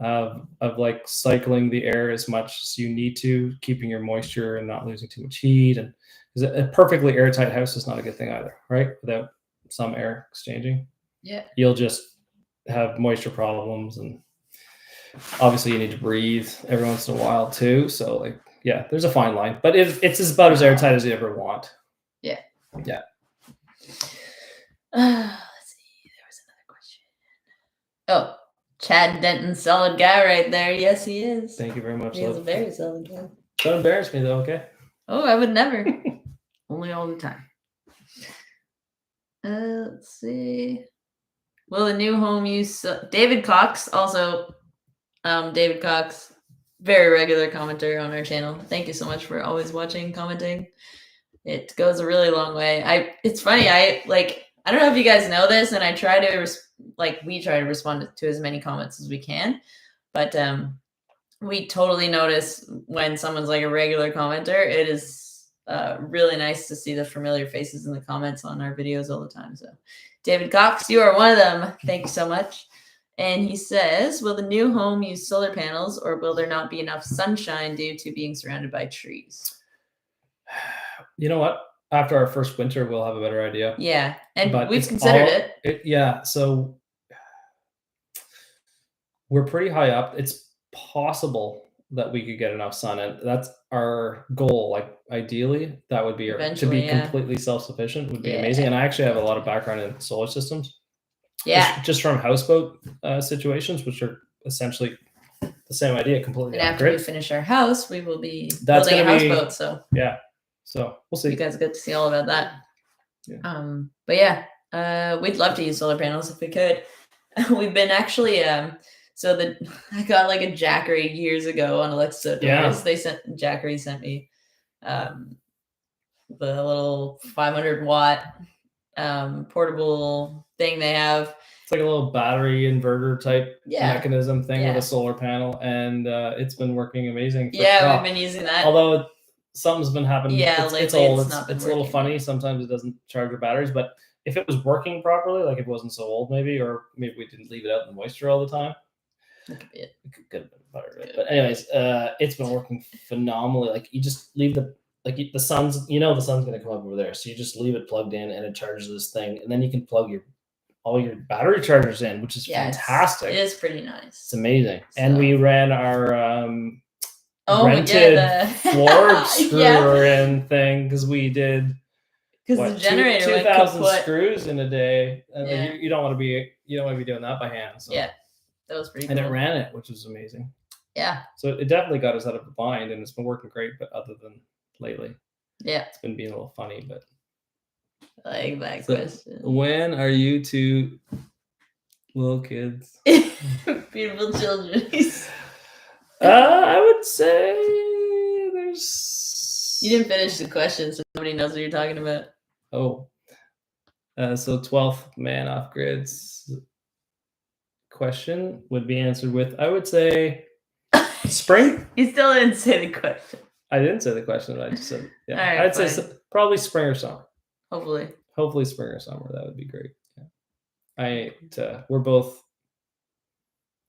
of like cycling the air as much as you need to, keeping your moisture and not losing too much heat. And a perfectly airtight house is not a good thing either, right? Without some air exchanging, you'll just have moisture problems, and obviously you need to breathe every once in a while too. So like, yeah, there's a fine line, but it's about as airtight as you ever want. Yeah. Let's see. There was another question. Oh, Chad Denton, solid guy right there. Yes, he is. Thank you very much. He's a very solid guy. Don't embarrass me though, okay? Oh, I would never. Only all the time. Let's see. Will the new home use David Cox? Also, David Cox, very regular commenter on our channel. Thank you so much for always watching, commenting. It goes a really long way. It's funny. I don't know if you guys know this, and I try to we try to respond to as many comments as we can, but we totally notice when someone's like a regular commenter. It is really nice to see the familiar faces in the comments on our videos all the time. So David Cox, you are one of them. Thank you so much. And he says, will the new home use solar panels, or will there not be enough sunshine due to being surrounded by trees? You know what? After our first winter, we'll have a better idea. Yeah. And we've considered it. Yeah. So we're pretty high up. It's possible that we could get enough sun, and that's our goal. Like ideally, that would be to be completely self-sufficient would be amazing. And I actually have a lot of background in solar systems. Yeah. Just from houseboat situations, which are essentially the same idea completely. And after we finish our house, we will be That's building a gonna be- houseboat. So Yeah. So we'll see. you guys get to see all about that. Yeah. But yeah, we'd love to use solar panels if we could. We've been actually I got like a Jackery years ago on Alexa doors. Yeah. Jackery sent me the little 500 watt portable thing they have. It's like a little battery inverter type Yeah. mechanism thing Yeah. with a solar panel, and it's been working amazing. We've been using that. Although something's been happening. Yeah, it's lately old. it's not been it's a little working. funny. Sometimes it doesn't charge your batteries, but if it was working properly, like if it wasn't so old, maybe, or maybe we didn't leave it out in the moisture all the time. That could be it. It could have been better. But anyways, it's been working phenomenally. Like you just leave the sun's, the sun's gonna come up over there, so you just leave it plugged in and it charges this thing, and then you can plug all your battery chargers in, which is fantastic. It is pretty nice. It's amazing. So. And we ran our rented floor screwer in thing because we did the generator 2,000 screws in a day, and you don't want to be doing that by hand. So. Yeah, that was pretty. And cool. It ran it, which was amazing. Yeah. So it definitely got us out of the bind, and it's been working great. But other than lately, it's been being a little funny. But I like that question. When are you two little kids? Beautiful children. I would say there's. You didn't finish the question, so nobody knows what you're talking about. Oh. So 12th man off grids question would be answered with, I would say, spring. You still didn't say the question. I didn't say the question. I just said, yeah. Right, I'd say probably spring or summer. Hopefully spring or summer. That would be great. Yeah. We're both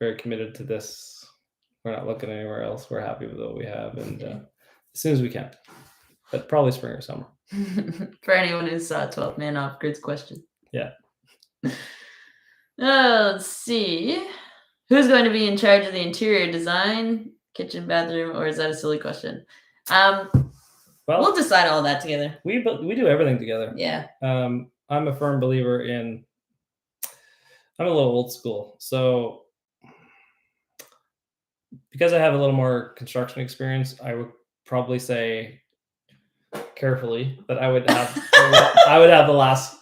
very committed to this. We're not looking anywhere else. We're happy with what we have, and as soon as we can. But probably spring or summer. For anyone who saw 12 man off grids question. Yeah. Let's see. Who's going to be in charge of the interior design, kitchen, bathroom, or is that a silly question? We'll decide all that together. We do everything together. Yeah. I'm a firm believer in. I'm a little old school, so because I have a little more construction experience, I would probably say carefully that I would have the last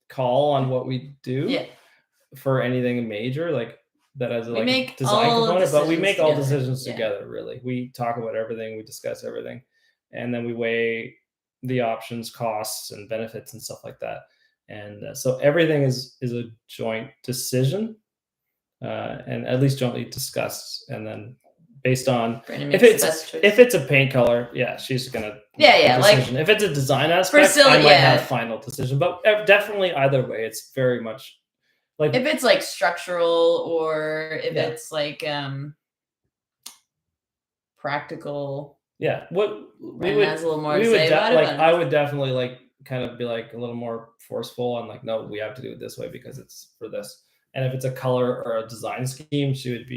call on what we do. Yeah. For anything major, like that as a design all component, but we make all together. decisions together. Really, we talk about everything, we discuss everything, and then we weigh the options, costs, and benefits and stuff like that. And so everything is a joint decision, and at least jointly discussed, and then based on if it's a paint color, she's gonna like if it's a design aspect, I might have final decision, but definitely either way, it's very much like if it's like structural or if it's like practical. Yeah, what we would has a little more to say about it. Like I would definitely like kind of be like a little more forceful and like, no, we have to do it this way because it's for this. And if it's a color or a design scheme, she would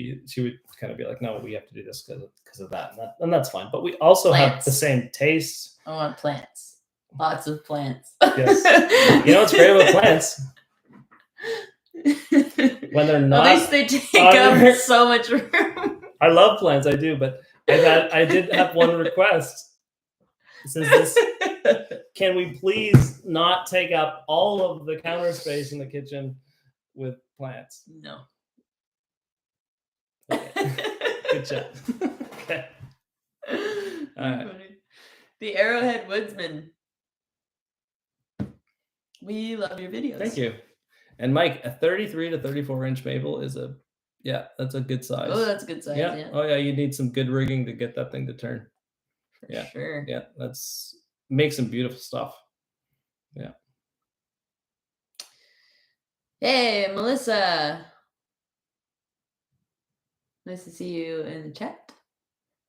kind of be like, no, we have to do this because of that, and that's fine. But we also have the same taste. I want plants, lots of plants. Yes, what's great about plants? When they're not, at least they take up so much room. I love plants, I do, but I did have one request. Since this, can we please not take up all of the counter space in the kitchen with plants? No. Okay. Good job. Okay. All right. The Arrowhead Woodsman. We love your videos. Thank you. And Mike, a 33 to 34 inch maple is that's a good size. Oh, that's a good size. Yeah. Oh yeah, you need some good rigging to get that thing to turn. For sure. Yeah, make some beautiful stuff. Yeah. Hey, Melissa. Nice to see you in the chat.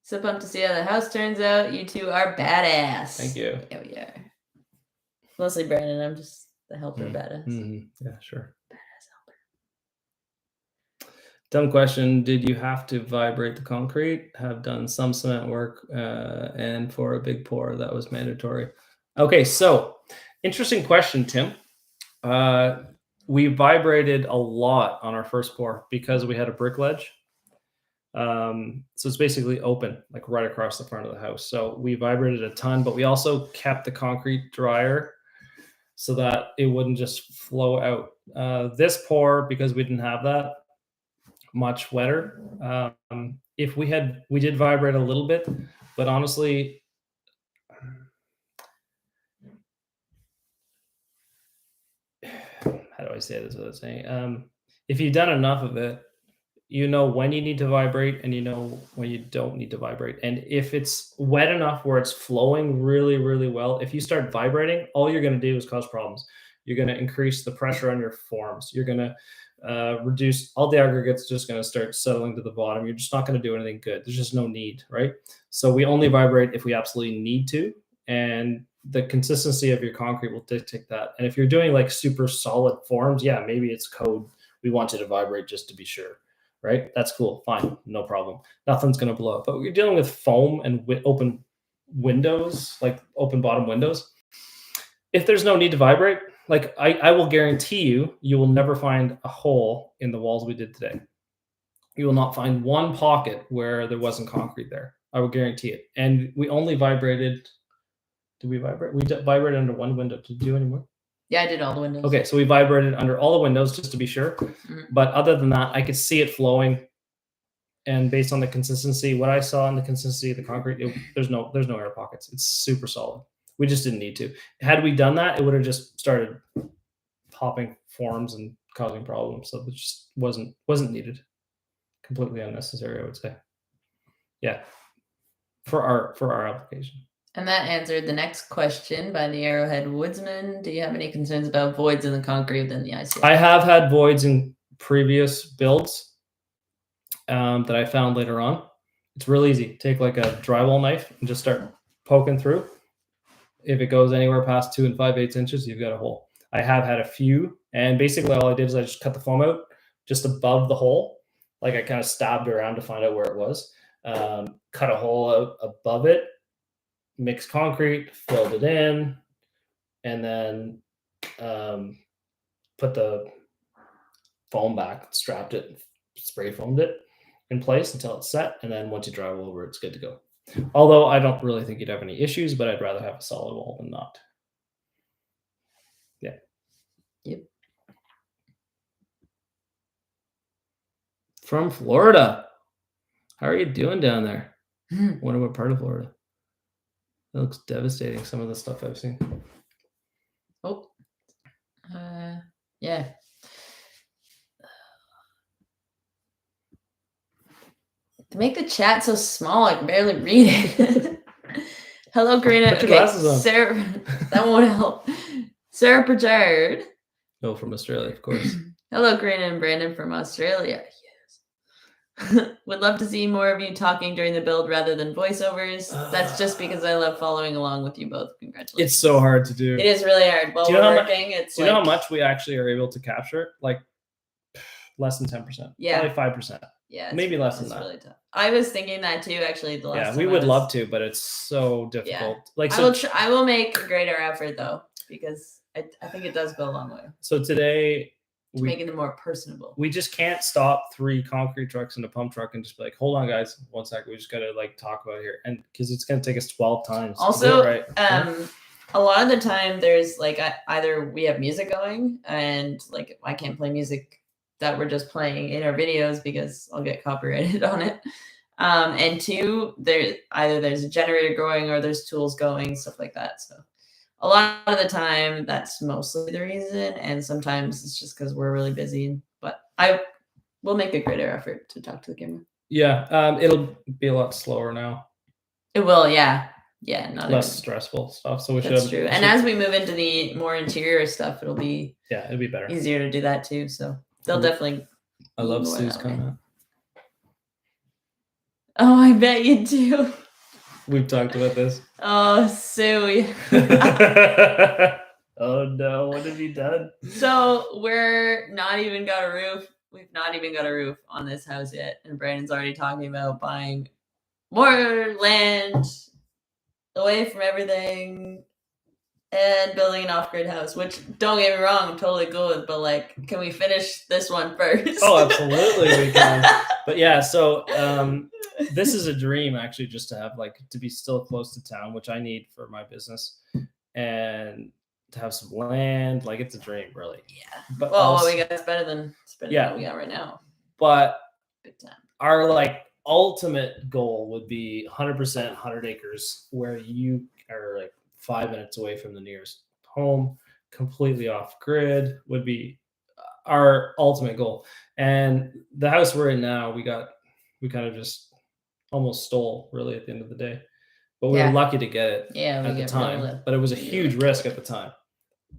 So pumped to see how the house turns out. You two are badass. Thank you. Yeah, we are. Mostly Brandon. I'm just the helper badass. Mm-hmm. Yeah, sure. Badass helper. Dumb question. Did you have to vibrate the concrete? Have done some cement work, and for a big pour, that was mandatory. Okay, so interesting question, Tim. We vibrated a lot on our first pour because we had a brick ledge. So it's basically open, like right across the front of the house. So we vibrated a ton, but we also kept the concrete drier so that it wouldn't just flow out. This pour, because we didn't have that, much wetter. If we did vibrate a little bit, but honestly, how do I say this without saying? If you've done enough of it, you know when you need to vibrate and you know when you don't need to vibrate. And if it's wet enough where it's flowing really, really well, if you start vibrating, all you're going to do is cause problems. You're going to increase the pressure on your forms. You're going to reduce all the aggregates, just going to start settling to the bottom. You're just not going to do anything good. There's just no need, right? So we only vibrate if we absolutely need to. And the consistency of your concrete will dictate that. And if you're doing like super solid forms, yeah, maybe it's code. We want you to vibrate just to be sure. Right? That's cool. Fine. No problem. Nothing's going to blow up. But we're dealing with foam and open windows, like open bottom windows. If there's no need to vibrate, like I will guarantee you will never find a hole in the walls we did today. You will not find one pocket where there wasn't concrete there. I will guarantee it. And we only vibrated. Did we vibrate? We vibrated under one window. Did you do any more? Yeah, I did all the windows. Okay, so we vibrated under all the windows just to be sure. But other than that, I could see it flowing. And based on the consistency, what I saw in the consistency of the concrete, there's no air pockets. It's super solid. We just didn't need to. Had we done that, it would have just started popping forms and causing problems. So it just wasn't needed. Completely unnecessary, I would say. Yeah, for our application. And that answered the next question by the Arrowhead Woodsman. Do you have any concerns about voids in the concrete within the ICL? I have had voids in previous builds that I found later on. It's real easy. Take like a drywall knife and just start poking through. If it goes anywhere past 2 5/8 inches, you've got a hole. I have had a few, and basically all I did is I just cut the foam out just above the hole. Like I kind of stabbed around to find out where it was. Cut a hole out above it. Mixed concrete, filled it in, and then put the foam back, strapped it, spray foamed it in place until it's set, and then once you drywall over, it's good to go. Although I don't really think you'd have any issues, but I'd rather have a solid wall than not. Yeah. Yep. From Florida. How are you doing down there? Wonder what part of Florida. That looks devastating, some of the stuff I've seen. Oh. Yeah. To make the chat so small, I can barely read it. Hello, Karina. Put your glasses on. Sarah, that won't help. Sarah Pritchard. Oh, from Australia, of course. Hello, Karina and Brandon from Australia. Yes. Would love to see more of you talking during the build rather than voiceovers. That's just because I love following along with you both. Congratulations. It's so hard to do. It is really hard. While we're working, it's do you know how much we actually are able to capture? Like less than 10%. Yeah. Probably 5%. Yeah. Maybe less than that. Really tough. I was thinking that too, actually. The last time we would love to, but it's so difficult. Yeah. Like I will make a greater effort though, because I think it does go a long way. So today making them more personable. We just can't stop 3 concrete trucks and a pump truck and just be like, hold on guys, 1 second, we just gotta like talk about it here. And because it's gonna take us 12 times. Also, right? A lot of the time there's like either we have music going and like I can't play music that we're just playing in our videos because I'll get copyrighted on it. And 2, there's a generator going or there's tools going, stuff like that. So a lot of the time that's mostly the reason. And sometimes it's just because we're really busy, but I will make a greater effort to talk to the camera. Yeah. It'll be a lot slower now. It will. Yeah. Yeah. Not less stressful stuff. So that's true. And as we move into the more interior stuff, it'll be better. Easier to do that too. So they'll definitely. I love Sue's comment. Oh, I bet you do. We've talked about this. Oh, Sue. Oh no, what have you done? So we're not even got a roof. We've not even got a roof on this house yet. And Brandon's already talking about buying more land away from everything. and building an off-grid house, which, don't get me wrong, I'm totally good, but like, can we finish this one first? Oh, absolutely we can. But yeah, so this is a dream actually, just to have like to be still close to town, which I need for my business, and to have some land. Like it's a dream, really. Yeah. But well, also, what we got is better than what we got right now. But Big time. Our like ultimate goal would be 100% 100 acres, where you are like 5 minutes away from the nearest home, completely off grid, would be our ultimate goal. And the house we're in now, we kind of just almost stole, really, at the end of the day. But we were lucky to get it at the time. But it was a huge risk at the time.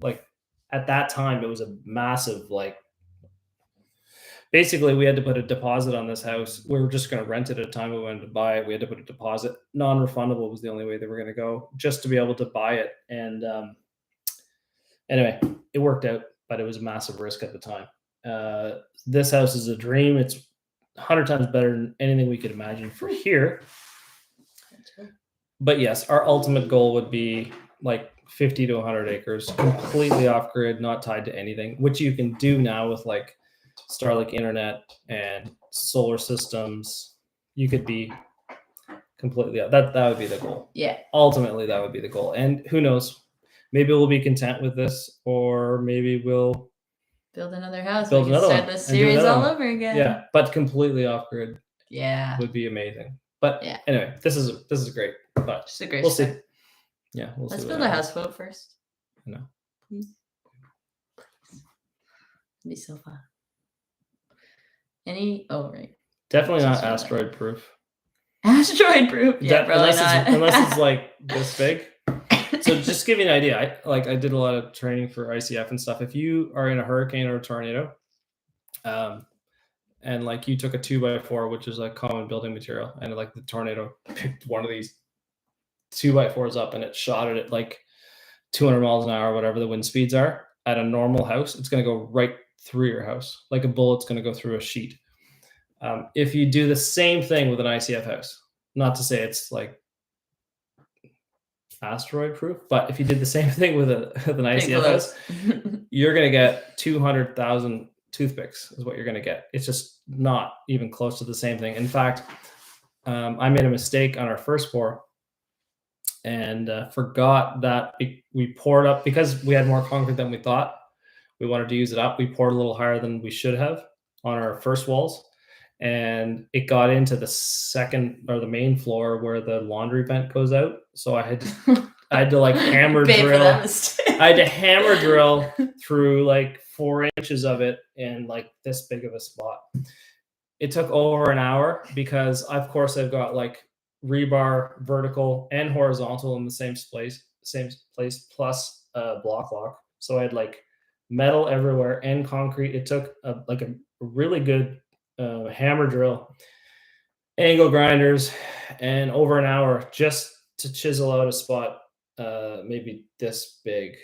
Like at that time, it was a massive, like, basically we had to put a deposit on this house. We were just going to rent it at a time we wanted to buy it. We had to put a deposit. Non-refundable was the only way they were going to go, just to be able to buy it. And anyway, it worked out, but it was a massive risk at the time. This house is a dream. It's 100 times better than anything we could imagine for here. But yes, our ultimate goal would be like 50 to 100 acres, completely off grid, not tied to anything, which you can do now with like Starlink internet and solar systems. You could be completely that would be the goal. Yeah. Ultimately, that would be the goal. And who knows? Maybe we'll be content with this, or maybe we'll build another house. Build another start one. This series all over again. Yeah, but completely off grid. Yeah. Would be amazing. But yeah. Anyway, this is great. But just a great. We'll see. Yeah, Let's build a houseboat first. No. Please. It'd be so fun. Right. Definitely not asteroid proof. Asteroid proof? Yeah, probably not. Unless it's like this big. So just to give you an idea, I did a lot of training for ICF and stuff. If you are in a hurricane or a tornado, and like you took a 2x4, which is a common building material, and like the tornado picked one of these 2x4s up and it shot it at like 200 miles an hour, whatever the wind speeds are, at a normal house, it's going to go right through your house. Like a bullet's going to go through a sheet. If you do the same thing with an ICF house, not to say it's like asteroid proof, but if you did the same thing with an ICF house, you're going to get 200,000 toothpicks is what you're going to get. It's just not even close to the same thing. In fact, I made a mistake on our first pour and forgot that we poured up, because we had more concrete than we thought. We wanted to use it up. We poured a little higher than we should have on our first walls, and it got into the second or the main floor where the laundry vent goes out. So I had to like hammer drill. I had to hammer drill through like 4 inches of it in like this big of a spot. It took over an hour because, of course, I've got like rebar vertical and horizontal in the same place, plus block lock. So I had like metal everywhere and concrete. It took a really good hammer drill, angle grinders, and over an hour just to chisel out a spot maybe this big.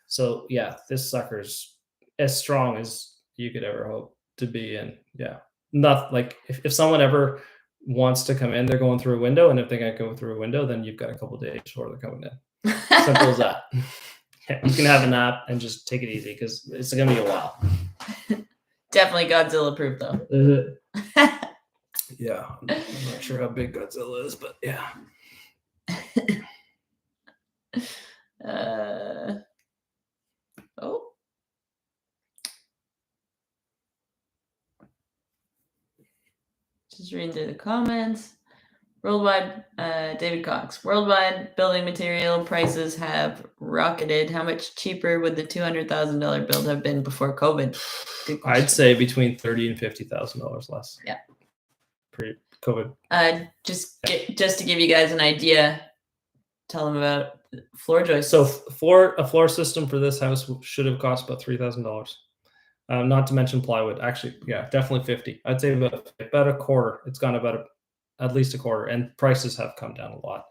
So yeah, this sucker's as strong as you could ever hope to be. And yeah, not like if someone ever wants to come in, they're going through a window, and if they can't go through a window, then you've got a couple days before they're coming in. Simple as that. Yeah, you can have a nap and just take it easy because it's gonna be a while. Definitely Godzilla proof though. Yeah, I'm not sure how big Godzilla is, but yeah. Just reading through the comments. Worldwide, David Cox. Worldwide building material prices have rocketed. How much cheaper would the $200,000 build have been before COVID? I'd say between $30,000 and $50,000 less. Yeah. Pre-COVID. Just to give you guys an idea, tell them about floor joists. So a floor system for this house should have cost about $3,000. Not to mention plywood. Actually, yeah, definitely 50. I'd say about a quarter. It's gone about at least a quarter, and prices have come down a lot.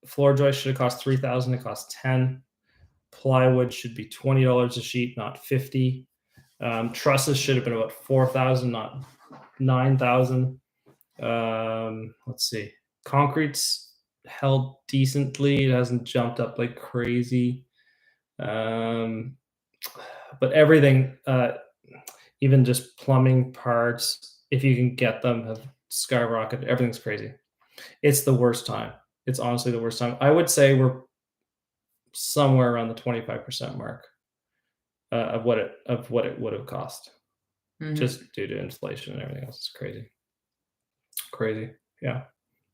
Floor joist should have cost $3,000. It cost $10. Plywood should be $20 a sheet, not $50. Trusses should have been about $4,000, not $9,000. Let's see. Concrete's held decently. It hasn't jumped up like crazy. But everything, even just plumbing parts, if you can get them, have skyrocketed. Everything's crazy. It's the worst time. It's honestly the worst time. I would say we're somewhere around the 25% mark of what it would have cost, just due to inflation and everything else. It's crazy. Yeah,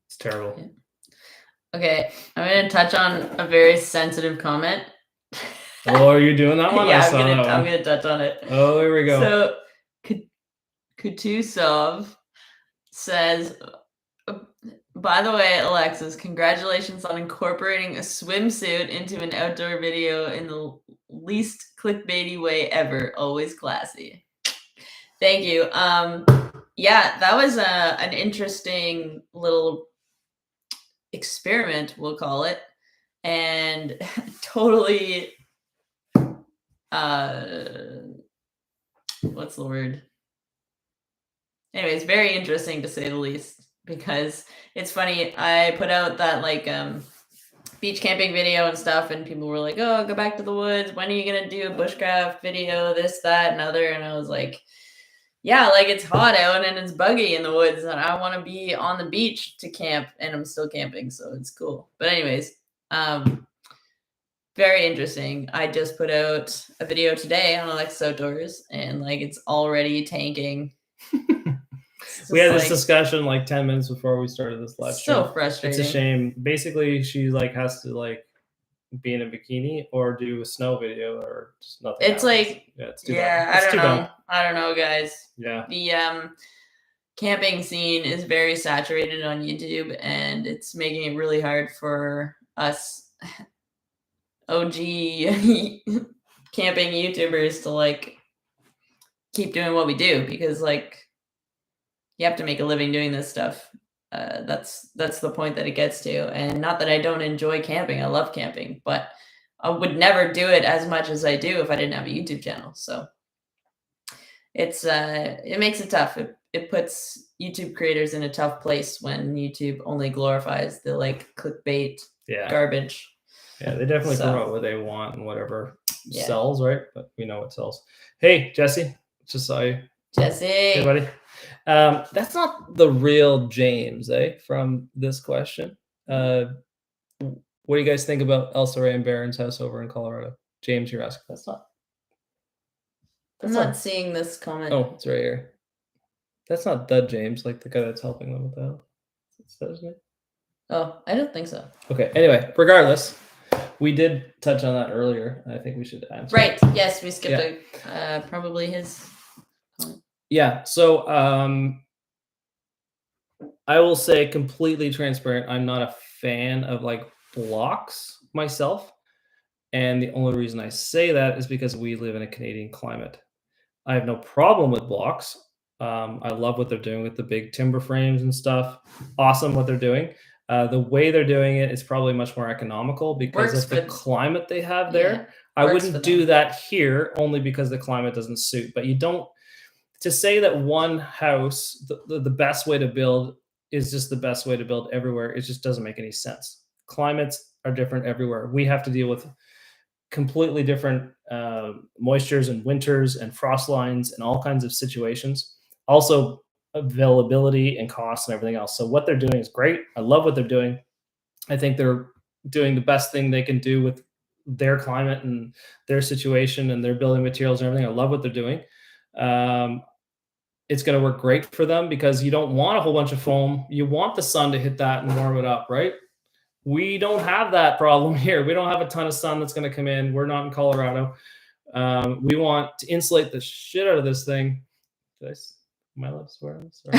it's terrible. Yeah. Okay, I'm gonna touch on a very sensitive comment. Oh, are you doing that one? Yeah, I'm gonna touch on it. Oh, here we go. So Kutusov says, by the way, Alexis, congratulations on incorporating a swimsuit into an outdoor video in the least clickbaity way ever. Always classy. Thank you. Yeah, that was an interesting little experiment, we'll call it, and totally what's the word? Anyways, very interesting to say the least, because it's funny. I put out that like beach camping video and stuff, and people were like, oh, go back to the woods, when are you gonna do a bushcraft video, this, that, and other? And I was like, yeah, like it's hot out and it's buggy in the woods, and I want to be on the beach to camp, and I'm still camping, so it's cool. But anyways, very interesting. I just put out a video today on Alexis Outdoors, and like it's already tanking. We had this discussion like 10 minutes before we started this live stream. So frustrating. It's a shame. Basically, she like has to like be in a bikini or do a snow video or just nothing. It's happens. Like, yeah, it's too bad. I don't know, guys. Yeah. The camping scene is very saturated on YouTube, and it's making it really hard for us OG camping YouTubers to like keep doing what we do, because like you have to make a living doing this stuff. That's the point that it gets to. And not that I don't enjoy camping. I love camping, but I would never do it as much as I do if I didn't have a YouTube channel. So it's it makes it tough. It puts YouTube creators in a tough place when YouTube only glorifies the like clickbait garbage. Yeah, they definitely promote what they want and whatever sells, right? But we know what sells. Hey, Jesse, just saw you. Jesse. Hey, buddy. That's not the real James, from this question. What do you guys think about Elsa Ray and Barron's house over in Colorado? James, you're asking. I'm not seeing this comment. Oh, it's right here. That's not the James, like the guy that's helping them with the house. Is that his name? Oh, I don't think so. Okay, anyway, regardless, we did touch on that earlier. I think we should answer. Right, yes, we skipped probably his comment. Yeah, so I will say completely transparent, I'm not a fan of like blocks myself. And the only reason I say that is because we live in a Canadian climate. I have no problem with blocks. I love what they're doing with the big timber frames and stuff. Awesome what they're doing. The way they're doing it is probably much more economical because of the climate they have there. I wouldn't do that here only because the climate doesn't suit. But you don't, to say that one house, the best way to build is just the best way to build everywhere, it just doesn't make any sense. Climates are different everywhere. We have to deal with completely different moistures and winters and frost lines and all kinds of situations. Also availability and costs and everything else. So what they're doing is great. I love what they're doing. I think they're doing the best thing they can do with their climate and their situation and their building materials and everything. I love what they're doing. It's going to work great for them because you don't want a whole bunch of foam. You want the sun to hit that and warm it up, right? We don't have that problem here. We don't have a ton of sun that's going to come in. We're not in Colorado. We want to insulate the shit out of this thing. My lips were on. Sorry.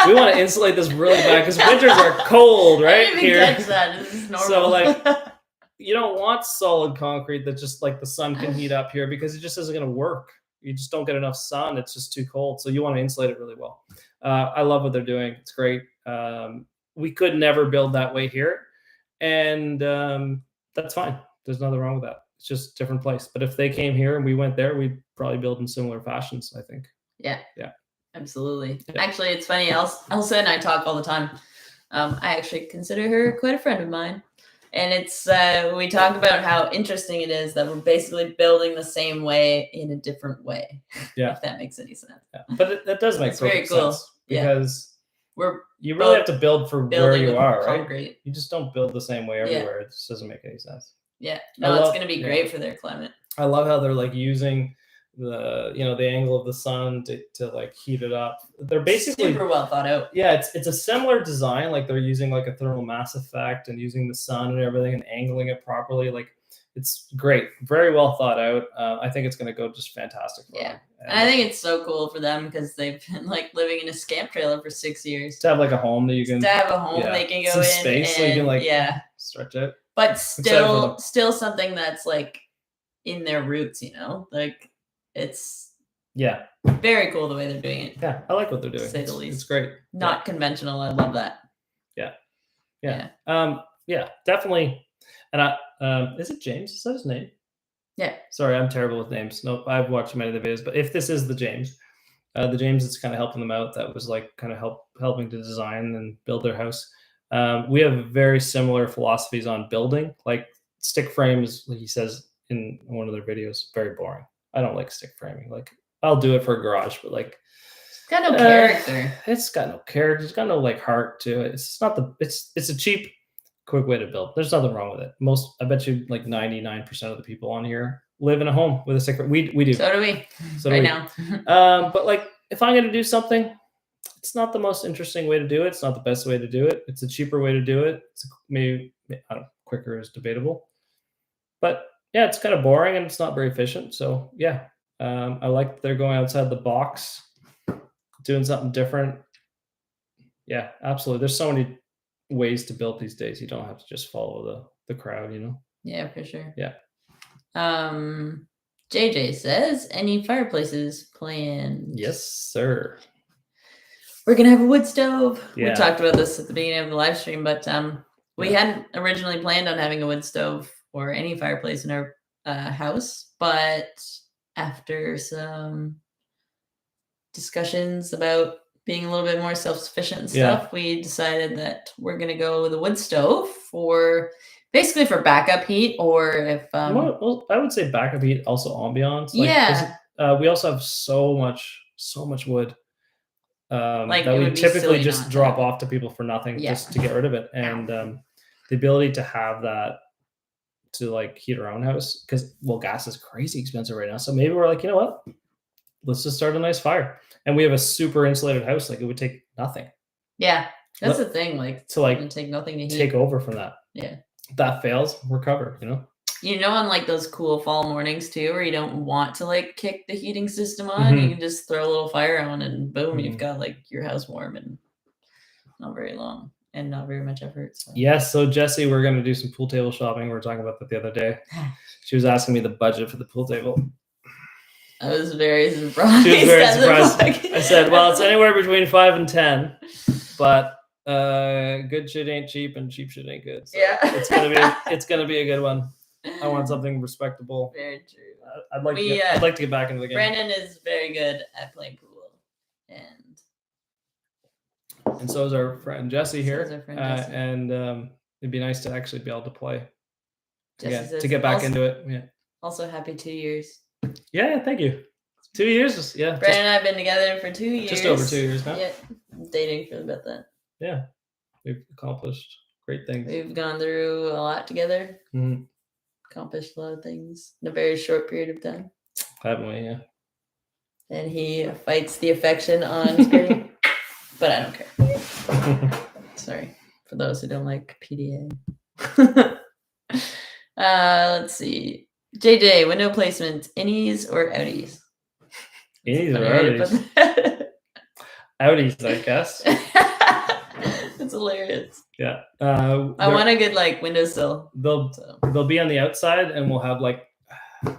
We want to insulate this really bad because winters are cold, right? I didn't even catch that. This is normal. So like, you don't want solid concrete that just like the sun can heat up here because it just isn't going to work. You just don't get enough sun. It's just too cold. So you want to insulate it really well. I love what they're doing. It's great. We could never build that way here. And that's fine. There's nothing wrong with that. It's just a different place. But if they came here and we went there, we'd probably build in similar fashions, I think. Yeah. Yeah. Absolutely. Yeah. Actually, it's funny. Elsa and I talk all the time. I actually consider her quite a friend of mine. And it's we talk about how interesting it is that we're basically building the same way in a different way. Yeah. If that makes any sense. Yeah. But that does make very perfect cool. sense because you really both have to build for where building you with are, right? concrete. You just don't build the same way everywhere. It just doesn't make any sense. Yeah. No, it's going to be great for their climate. I love how they're like using the angle of the sun to like heat it up. They're basically super well thought out. Yeah, it's a similar design. Like they're using like a thermal mass effect and using the sun and everything and angling it properly. Like it's great, very well thought out. I think it's going to go just fantastic for them. And I think it's so cool for them because they've been like living in a scamp trailer for 6 years. To have like a home that you can. To have a home they can go in space so you can like stretch it. But still something that's like in their roots, like it's very cool the way they're doing it. Yeah, I like what they're doing. To say the least. It's great. Not conventional. I love that. Yeah, definitely. And is it James? Is that his name? Yeah. Sorry, I'm terrible with names. Nope, I've watched many of the videos, but if this is the James that's kind of helping them out, that was like kind of helping to design and build their house. We have very similar philosophies on building. Like stick frames, like he says in one of their videos, very boring. I don't like stick framing. Like I'll do it for a garage, but like it's got no character. It's got no character. It's got no like heart to it. It's not it's a cheap, quick way to build. There's nothing wrong with it. I bet you like 99% of the people on here live in a home with a stick frame. We do. So do we. So right now. But like if I'm going to do something, it's not the most interesting way to do it. It's not the best way to do it. It's a cheaper way to do it. It's maybe I don't know, quicker is debatable. But yeah, it's kind of boring and it's not very efficient. So yeah, I like that they're going outside the box, doing something different. Yeah, absolutely. There's so many ways to build these days. You don't have to just follow the crowd, Yeah, for sure. Yeah. JJ says, any fireplaces planned? Yes, sir. We're gonna have a wood stove. Yeah. We talked about this at the beginning of the live stream, but we hadn't originally planned on having a wood stove or any fireplace in our house, but after some discussions about being a little bit more self-sufficient and stuff, we decided that we're gonna go with a wood stove for backup heat, or if well, I would say backup heat, also ambiance. Like, we also have so much wood that we typically just drop off to people for nothing, just to get rid of it. And the ability to have that to like heat our own house, because gas is crazy expensive right now. So maybe we're like, you know what? Let's just start a nice fire. And we have a super insulated house. Like it would take nothing. Yeah, that's the thing. Like to like take nothing to heat. Take over from that. Yeah. If that fails, we're covered. On like those cool fall mornings too, where you don't want to like kick the heating system on, you can just throw a little fire on and boom, you've got like your house warm and not very long and not very much effort. So. Yes. So Jesse, we're going to do some pool table shopping. We were talking about that the other day. She was asking me the budget for the pool table. I was very surprised. She was very surprised. I said, well, it's anywhere between 5 and 10, but good shit ain't cheap and cheap shit ain't good. So it's gonna be a good one. I want something respectable. Very true. I'd like to get back into the game. Brandon is very good at playing pool, and so is our friend Jesse here. So Jesse. And it'd be nice to actually be able to play. To get back into it. Yeah. Also, happy 2 years. Yeah, thank you. 2 years. Yeah. Brandon and I have been together for 2 years. Just over 2 years now. Yeah, dating for about that. Yeah, we've accomplished great things. We've gone through a lot together. Mm-hmm. Accomplished a lot of things in a very short period of time. Haven't we? Yeah. And he fights the affection on screen, but I don't care. Sorry for those who don't like PDA. Let's see. JJ, window placement, innies or outies? Innies or outies? Outies, I guess. That's hilarious. Yeah. I want a good like windowsill. They'll be on the outside, and we'll have like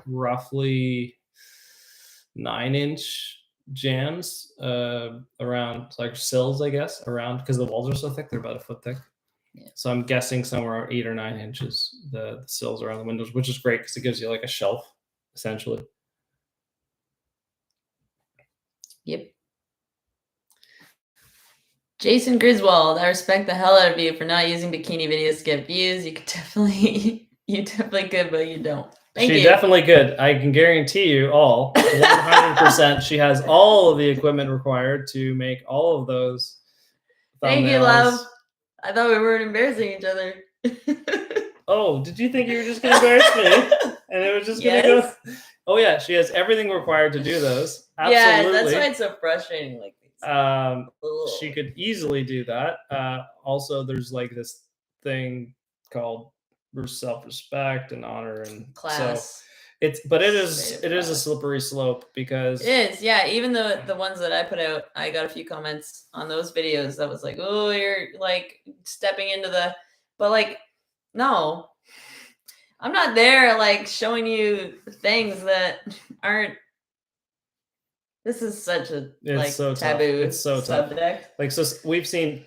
roughly 9-inch jams around, like sills, I guess, around, because the walls are so thick. They're about a foot thick. Yeah. So I'm guessing somewhere around 8 or 9 inches, the sills around the windows, which is great because it gives you like a shelf, essentially. Yep. Jason Griswold, I respect the hell out of you for not using bikini videos to get views. You definitely could, but you don't. Thank you. She definitely could. I can guarantee you all 100%. She has all of the equipment required to make all of those thumbnails. Thank you, love. I thought we weren't embarrassing each other. Oh, did you think you were just going to embarrass me? And it was just going to go. Oh, yeah. She has everything required to do those. Absolutely. Yeah, that's why it's so frustrating. Like these. She could easily do that. Also, there's like this thing called self-respect and honor and class. So it is a slippery slope because it is. Yeah, even the ones that I put out, I got a few comments on those videos that was like, oh, you're like stepping into the, but like, no, I'm not there like showing you things that aren't. This is such a so taboo it's so subject. Tough. Like, so we've seen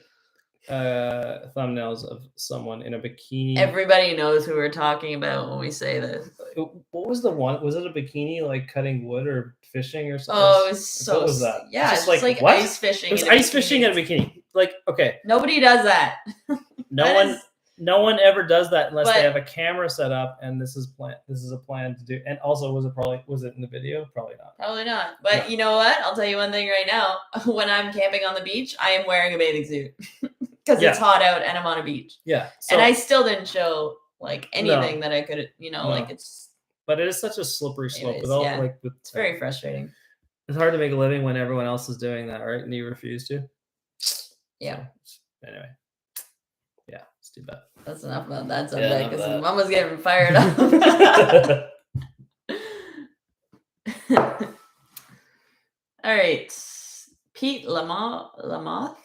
thumbnails of someone in a bikini. Everybody knows who we're talking about when we say this. What was the one? Was it a bikini like cutting wood or fishing or something? Oh, it was so. What was that? Yeah, it's just like ice fishing. It was ice fishing in a bikini. Like, okay. Nobody does that. No one ever does that unless they have a camera set up and this is a plan to do. And also, was it in the video? Probably not. Probably not. But no. You know what? I'll tell you one thing right now. When I'm camping on the beach, I am wearing a bathing suit because it's hot out and I'm on a beach. Yeah. And I still didn't show like anything that I could, like it's. But it is such a slippery slope. It's very frustrating. It's hard to make a living when everyone else is doing that, right? And you refuse to. Yeah. So, anyway. Yeah, it's too bad. That's enough about that subject because Mama's getting fired up. All right. Pete Lamoth.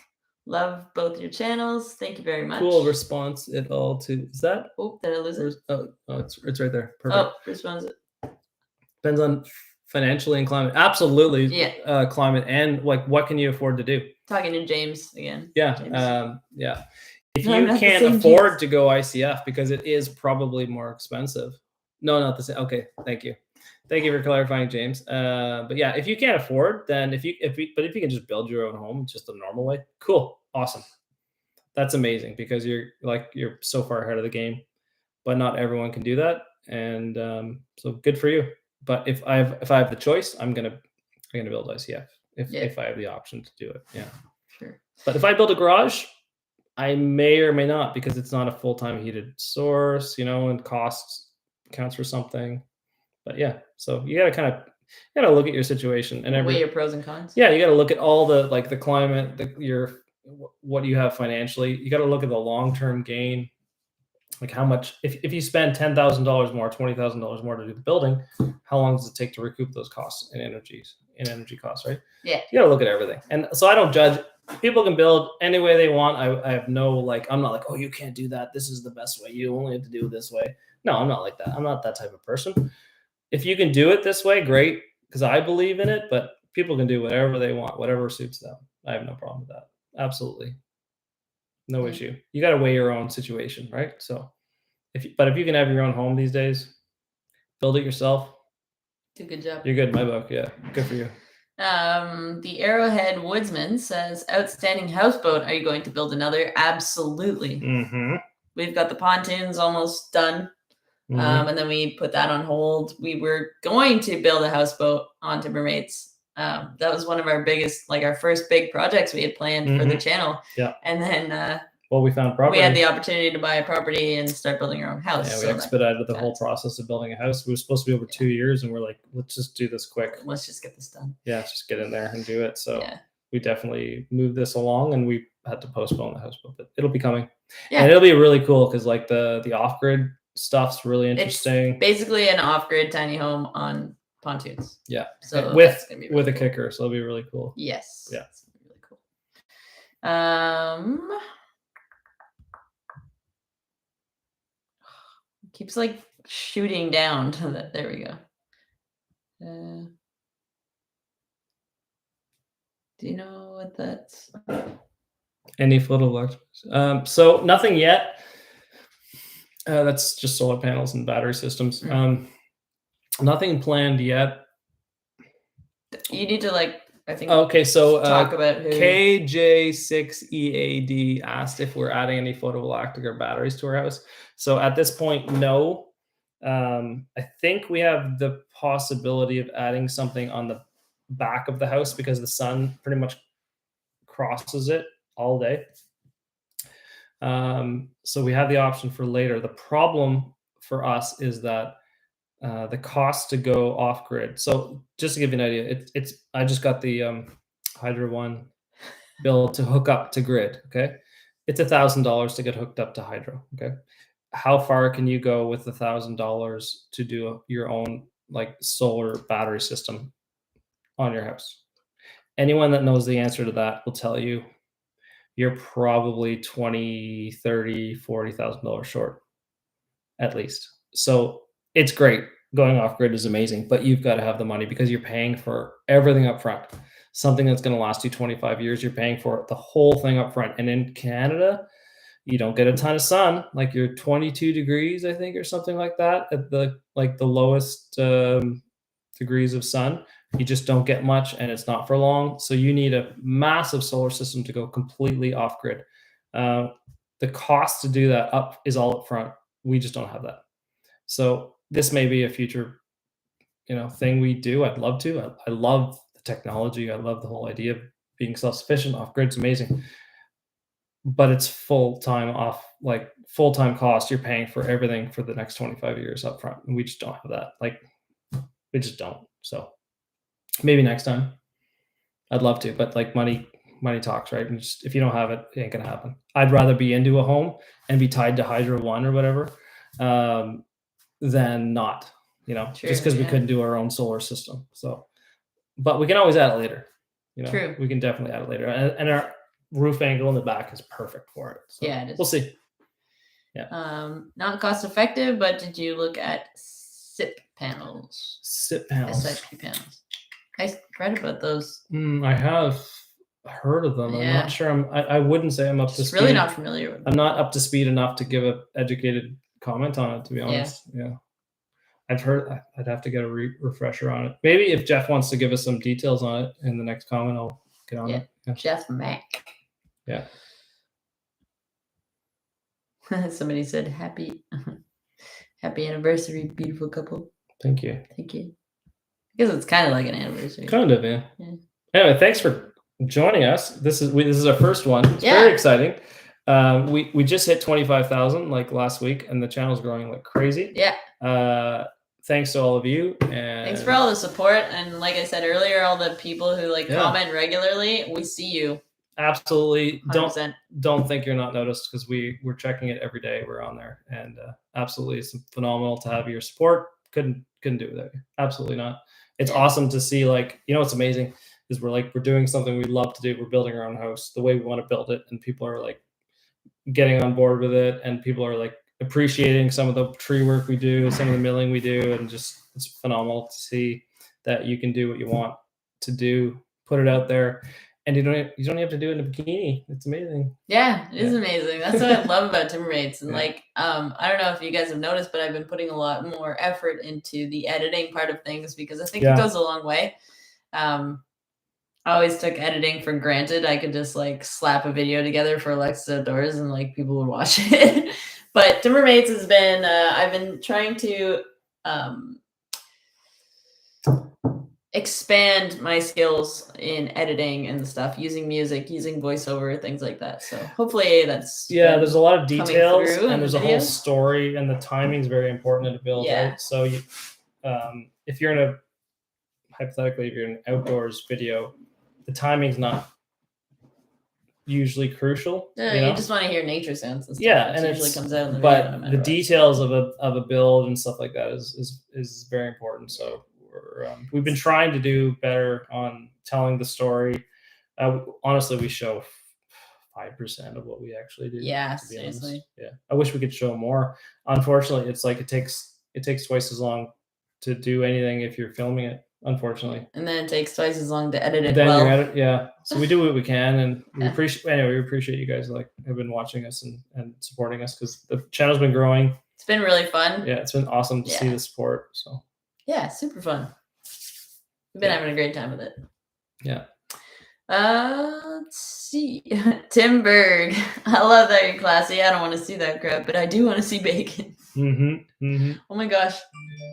Love both your channels. Thank you very much. Cool response. Is that? Oh, did I lose it? Oh, it's right there. Perfect. Oh, response. Depends on financially and climate. Absolutely. Yeah. Climate and like what can you afford to do? Talking to James again. Yeah. James. Yeah. If you can't afford to go ICF because it is probably more expensive. No, not the same. Okay, thank you for clarifying, James. But yeah, if you can't afford, then if you can just build your own home just the normal way, cool, awesome. That's amazing because you're so far ahead of the game. But not everyone can do that, and so good for you. But if I have the choice, I'm gonna build ICF if I have the option to do it. Yeah, sure. But if I build a garage, I may or may not because it's not a full-time heated source, and costs counts for something. But yeah, so you gotta look at your situation and weigh your pros and cons. Yeah, you gotta look at all the the climate, what you have financially. You gotta look at the long-term gain, like how much if you spend $10,000 more, $20,000 more to do the building, how long does it take to recoup those costs in energy costs, right? Yeah, you gotta look at everything. And so I don't judge. People can build any way they want. I have no I'm not like, oh, you can't do that. This is the best way. You only have to do it this way. No, I'm not like that. I'm not that type of person. If you can do it this way, great, because I believe in it. But people can do whatever they want, whatever suits them. I have no problem with that. Absolutely, no issue. You got to weigh your own situation, right? So, if you can have your own home these days, build it yourself. Do a good job. You're good in my book. Yeah, good for you. The Arrowhead Woodsman says, outstanding houseboat. Are you going to build another? Absolutely. Mm-hmm. We've got the pontoons almost done. Mm-hmm. And then we put that on hold. We were going to build a houseboat on TimberMates. That was one of our biggest, our first big projects we had planned for the channel. Yeah. And then we found property. We had the opportunity to buy a property and start building our own house. Yeah, we expedited the whole process of building a house. We were supposed to be over 2 years, and we're like, let's just do this quick. Let's just get this done. Yeah, let's just get in there and do it. So we definitely moved this along, and we had to postpone the houseboat, but it'll be coming. Yeah, and it'll be really cool because the off-grid stuff's really interesting. It's basically an off-grid tiny home on pontoons. Yeah, so with a kicker, so it'll be really cool. Yes. Yeah, it's really cool. Keeps shooting down to that. There we go. Do you know what that's? Any photovoltaics? So nothing yet. That's just solar panels and battery systems. Nothing planned yet. You need to I think. Okay, so talk about who. KJ6EAD asked if we're adding any photovoltaic or batteries to our house. So at this point, no. I think we have the possibility of adding something on the back of the house because the sun pretty much crosses it all day. So we have the option for later. The problem for us is that the cost to go off grid. So just to give you an idea, it's I just got the Hydro One bill to hook up to grid. Okay, it's $1,000 to get hooked up to hydro. Okay, how far can you go with $1,000 to do your own like solar battery system on your house? Anyone that knows the answer to that will tell you you're probably 20, 30, $40,000 short at least. So it's great. Going off grid is amazing, but you've got to have the money because you're paying for everything up front. Something that's going to last you 25 years, you're paying for the whole thing up front. And in Canada, you don't get a ton of sun, like you're 22 degrees, I think, or something like that at the lowest degrees of sun. You just don't get much, and it's not for long. So you need a massive solar system to go completely off grid. The cost to do that is all up front. We just don't have that. So this may be a future, thing we do. I'd love to. I love the technology. I love the whole idea of being self-sufficient off grid. It's amazing, but it's full-time cost. You're paying for everything for the next 25 years up front, and we just don't have that. We just don't. So maybe next time. I'd love to, but money talks, right? And just, if you don't have it, it ain't gonna happen. I'd rather be into a home and be tied to Hydro One or whatever, than not. True, just because we couldn't do our own solar system. So, but we can always add it later. True. We can definitely add it later, and our roof angle in the back is perfect for it. So yeah, it is. We'll see. Yeah. Not cost effective, but did you look at SIP panels? SIP panels. SIP panels. I read about those. I have heard of them. I'm not sure. I wouldn't say I'm up to speed. Really not familiar with them. I'm not up to speed enough to give an educated comment on it, to be honest. Yeah. I've heard. I'd have to get a refresher on it. Maybe if Jeff wants to give us some details on it in the next comment, I'll get on it. Yeah. Jeff Mack. Yeah. Somebody said happy anniversary, beautiful couple. Thank you. Thank you. I guess it's kind of like an anniversary. Kind of, yeah. Anyway, thanks for joining us. This is our first one. It's very exciting. We just hit 25,000 last week, and the channel's growing like crazy. Yeah. Thanks to all of you, and thanks for all the support. And like I said earlier, all the people who comment regularly, we see you. Absolutely. 100%. Don't think you're not noticed, because we're checking it every day. We're on there, and absolutely, it's phenomenal to have your support. Couldn't do it without you. Absolutely not. It's awesome to see, what's amazing is we're doing something we love to do. We're building our own house the way we want to build it, and people are getting on board with it, and people are appreciating some of the tree work we do, some of the milling we do, and just it's phenomenal to see that you can do what you want to do, put it out there, and you don't have to do it in a bikini. It's amazing. Yeah, it is amazing. That's what I love about TimberMates. And I don't know if you guys have noticed, but I've been putting a lot more effort into the editing part of things, because I think it goes a long way. I always took editing for granted. I could just slap a video together for Alexis Outdoors and people would watch it. But TimberMates has been, I've been trying to expand my skills in editing and stuff, using music, using voiceover, things like that. So hopefully that's there's a lot of details, and there's a whole story, and the timing is very important to build. Right? So you, if you're in hypothetically, if you're in an outdoors video, the timing's not usually crucial. You just want to hear nature sounds and stuff. Yeah, and it usually comes out in the video, video, the details of a build and stuff like that is very important. So we've been trying to do better on telling the story. Honestly, we show 5% of what we actually do. Yeah, to be seriously. Honest. Yeah, I wish we could show more. Unfortunately, it's it takes twice as long to do anything if you're filming it. Unfortunately, and then it takes twice as long to edit it. So we do what we can, and we appreciate you guys have been watching us and supporting us, because the channel's been growing. It's been really fun. Yeah, it's been awesome to see the support. So yeah, super fun. We've been having a great time with it. Yeah. Let's see. Tim Berg. I love that you're classy. I don't want to see that crap, but I do want to see bacon. Oh my gosh.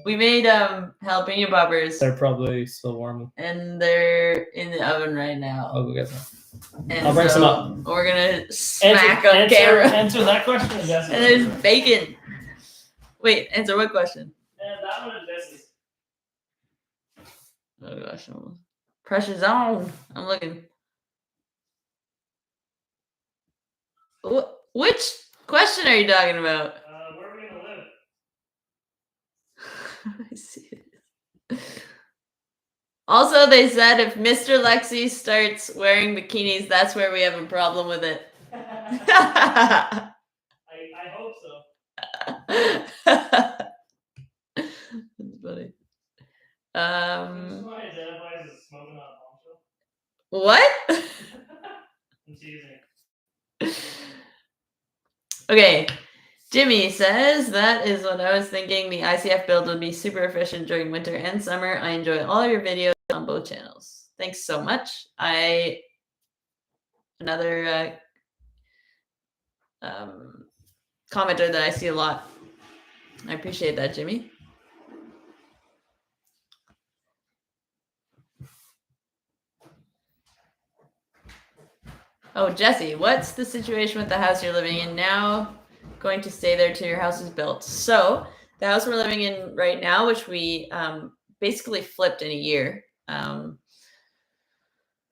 We made jalapeno poppers. They're probably still warm. And they're in the oven right now. I'll go get them. And I'll bring some up. We're gonna smack on camera. Answer that question, Jesse. And there's bacon. Wait, answer what question? Yeah, that one is Jesse's. Oh gosh. Pressure's on. I'm looking. Which question are you talking about? Where are we gonna live? I see it. Also, they said if Mr. Lexi starts wearing bikinis, that's where we have a problem with it. I hope so. That's funny. Why identify as a smoking hot bombshell? What? I'm teasing. Okay. Jimmy says, that is what I was thinking. The ICF build would be super efficient during winter and summer. I enjoy all your videos on both channels. Thanks so much. Another commenter that I see a lot. I appreciate that, Jimmy. Oh, Jesse, what's the situation with the house you're living in now? Going to stay there till your house is built. So the house we're living in right now, which we basically flipped in a year.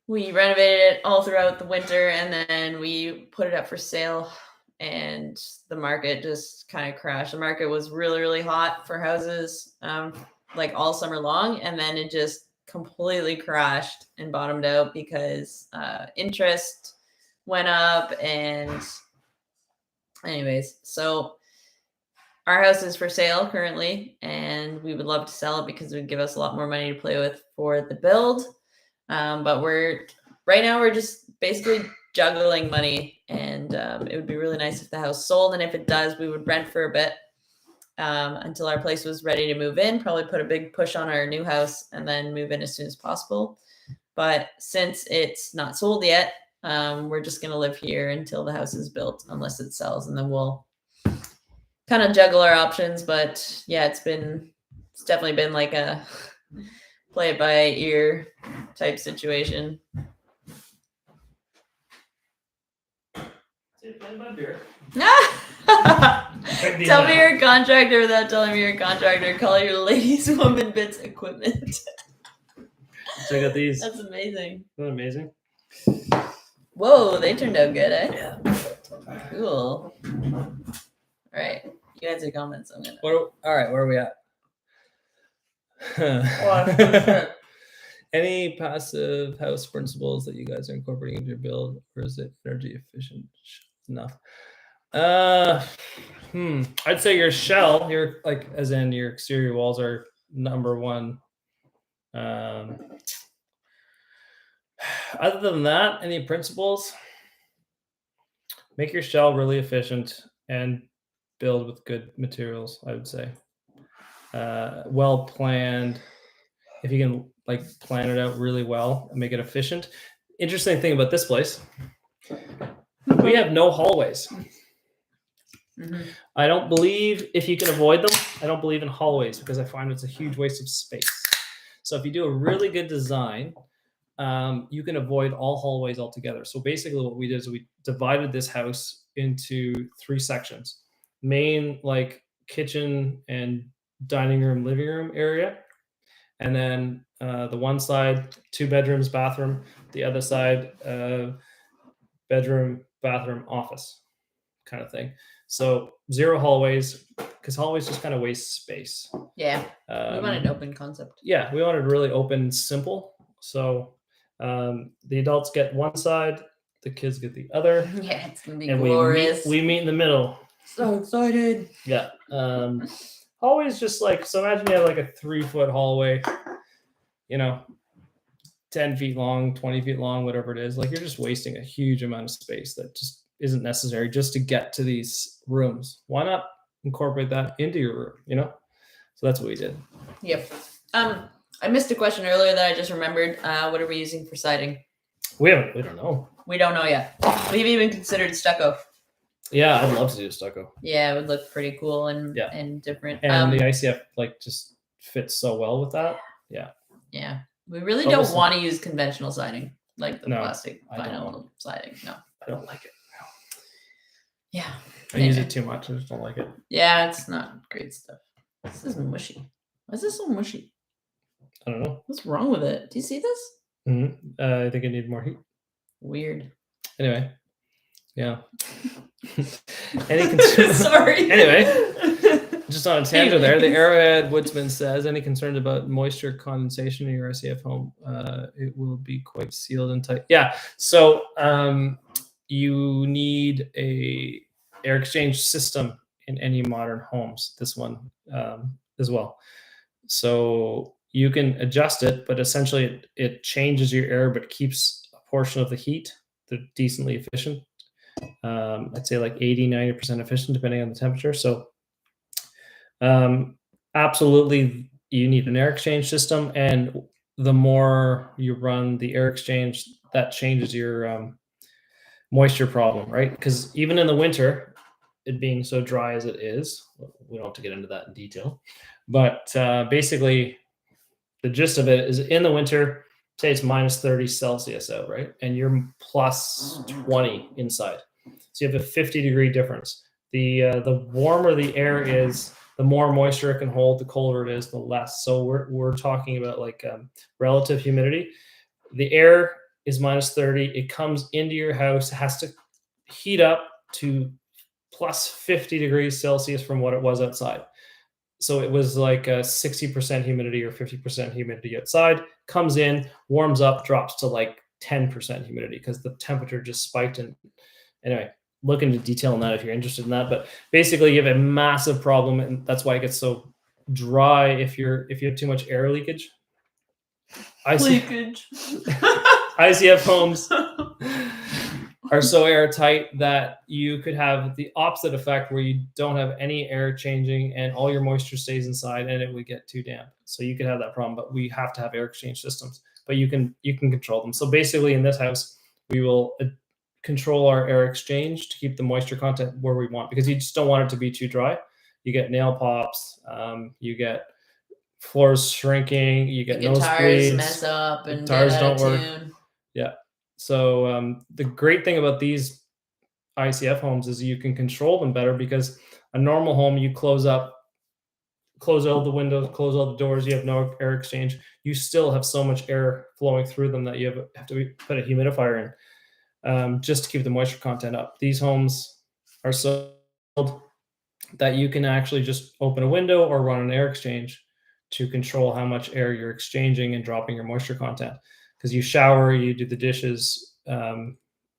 We renovated it all throughout the winter, and then we put it up for sale, and the market just kind of crashed. The market was really, really hot for houses like all summer long, and then it just completely crashed and bottomed out because interest went up. And anyways, so our house is for sale currently, and we would love to sell it because it would give us a lot more money to play with for the build. But right now we're just basically juggling money, and it would be really nice if the house sold. And if it does, we would rent for a bit until our place was ready to move in, probably put a big push on our new house and then move in as soon as possible. But since it's not sold yet, we're just going to live here until the house is built, unless it sells, and then we'll kind of juggle our options. But yeah, it's definitely been like a play it by ear type situation. Tell me you're a contractor without telling me you're a contractor. Call your ladies woman bits equipment. Check out these. That's amazing. Isn't that amazing? Whoa, they turned out good, eh? Yeah. Cool. All right. You answer comments. All right, where are we at? Any passive house principles that you guys are incorporating into your build, or is it energy efficient enough? I'd say your shell, your like as in your exterior walls are number one. Other than that, any principles? Make your shell really efficient and build with good materials, I would say. Well planned. If you can like plan it out really well and make it efficient. Interesting thing about this place, we have no hallways. Mm-hmm. I don't believe, if you can avoid them, I don't believe in hallways because I find it's a huge waste of space. So if you do a really good design, you can avoid all hallways altogether. So basically what we did is we divided this house into 3 sections. Main like kitchen and dining room, living room area. And then the one side, 2 bedrooms, bathroom. The other side, bedroom, bathroom, office kind of thing. So 0 hallways, because hallways just kind of waste space. Yeah, we wanted an open concept. Yeah, we wanted really open, simple. So the adults get one side, the kids get the other. Yeah, it's gonna be and glorious. We meet in the middle. So excited. Yeah. Hallways just like, so imagine you have like a 3-foot hallway, 10 feet long, 20 feet long, whatever it is. Like you're just wasting a huge amount of space that just isn't necessary just to get to these rooms. Why not incorporate that into your room, So that's what we did. Yep. I missed a question earlier that I just remembered. What are we using for siding? We don't know. We don't know yet. We've even considered stucco. Yeah, I'd love to do stucco. Yeah, it would look pretty cool and different. And the ICF like just fits so well with that. Yeah. Yeah. We really don't want to use conventional siding, like the plastic vinyl siding. No. I don't like it. Yeah. I use it too much. I just don't like it. Yeah, it's not great stuff. This is mushy. Why is this so mushy? I don't know. What's wrong with it? Do you see this? Mm-hmm. I think it needs more heat. Weird. Anyway. Yeah. Any concerns? Sorry. Anyway, just on a tangent there, the Arrowhead Woodsman says, any concerns about moisture condensation in your RCF home? It will be quite sealed and tight. Yeah. So you need a air exchange system in any modern homes. This one as well. So you can adjust it, but essentially it changes your air, but keeps a portion of the heat. They're decently efficient. I'd say like 80-90% efficient depending on the temperature. So absolutely you need an air exchange system, and the more you run the air exchange, that changes your moisture problem, right? Because even in the winter, it being so dry as it is, we don't have to get into that in detail, but basically the gist of it is in the winter, say it's minus 30 Celsius out, right? And you're plus 20 inside. So you have a 50-degree difference. The warmer the air is, the more moisture it can hold, the colder it is, the less. So we're talking about like relative humidity. The air is minus 30. It comes into your house, has to heat up to plus 50 degrees Celsius from what it was outside. So it was like a 60% humidity or 50% humidity outside, comes in, warms up, drops to like 10% humidity because the temperature just spiked. And anyway, look into detail on that if you're interested in that. But basically you have a massive problem, and that's why it gets so dry if you have too much air leakage. ICF homes are so airtight that you could have the opposite effect where you don't have any air changing and all your moisture stays inside and it would get too damp. So you could have that problem, but we have to have air exchange systems, but you can control them. So basically in this house, we will control our air exchange to keep the moisture content where we want, because you just don't want it to be too dry. You get nail pops, you get floors shrinking, you get nosebleeds, mess up, and guitars don't work. Yeah. So the great thing about these ICF homes is you can control them better, because a normal home, you close all the windows, close all the doors, you have no air exchange. You still have so much air flowing through them that you have to put a humidifier in just to keep the moisture content up. These homes are so old that you can actually just open a window or run an air exchange to control how much air you're exchanging and dropping your moisture content. Because you shower, you do the dishes,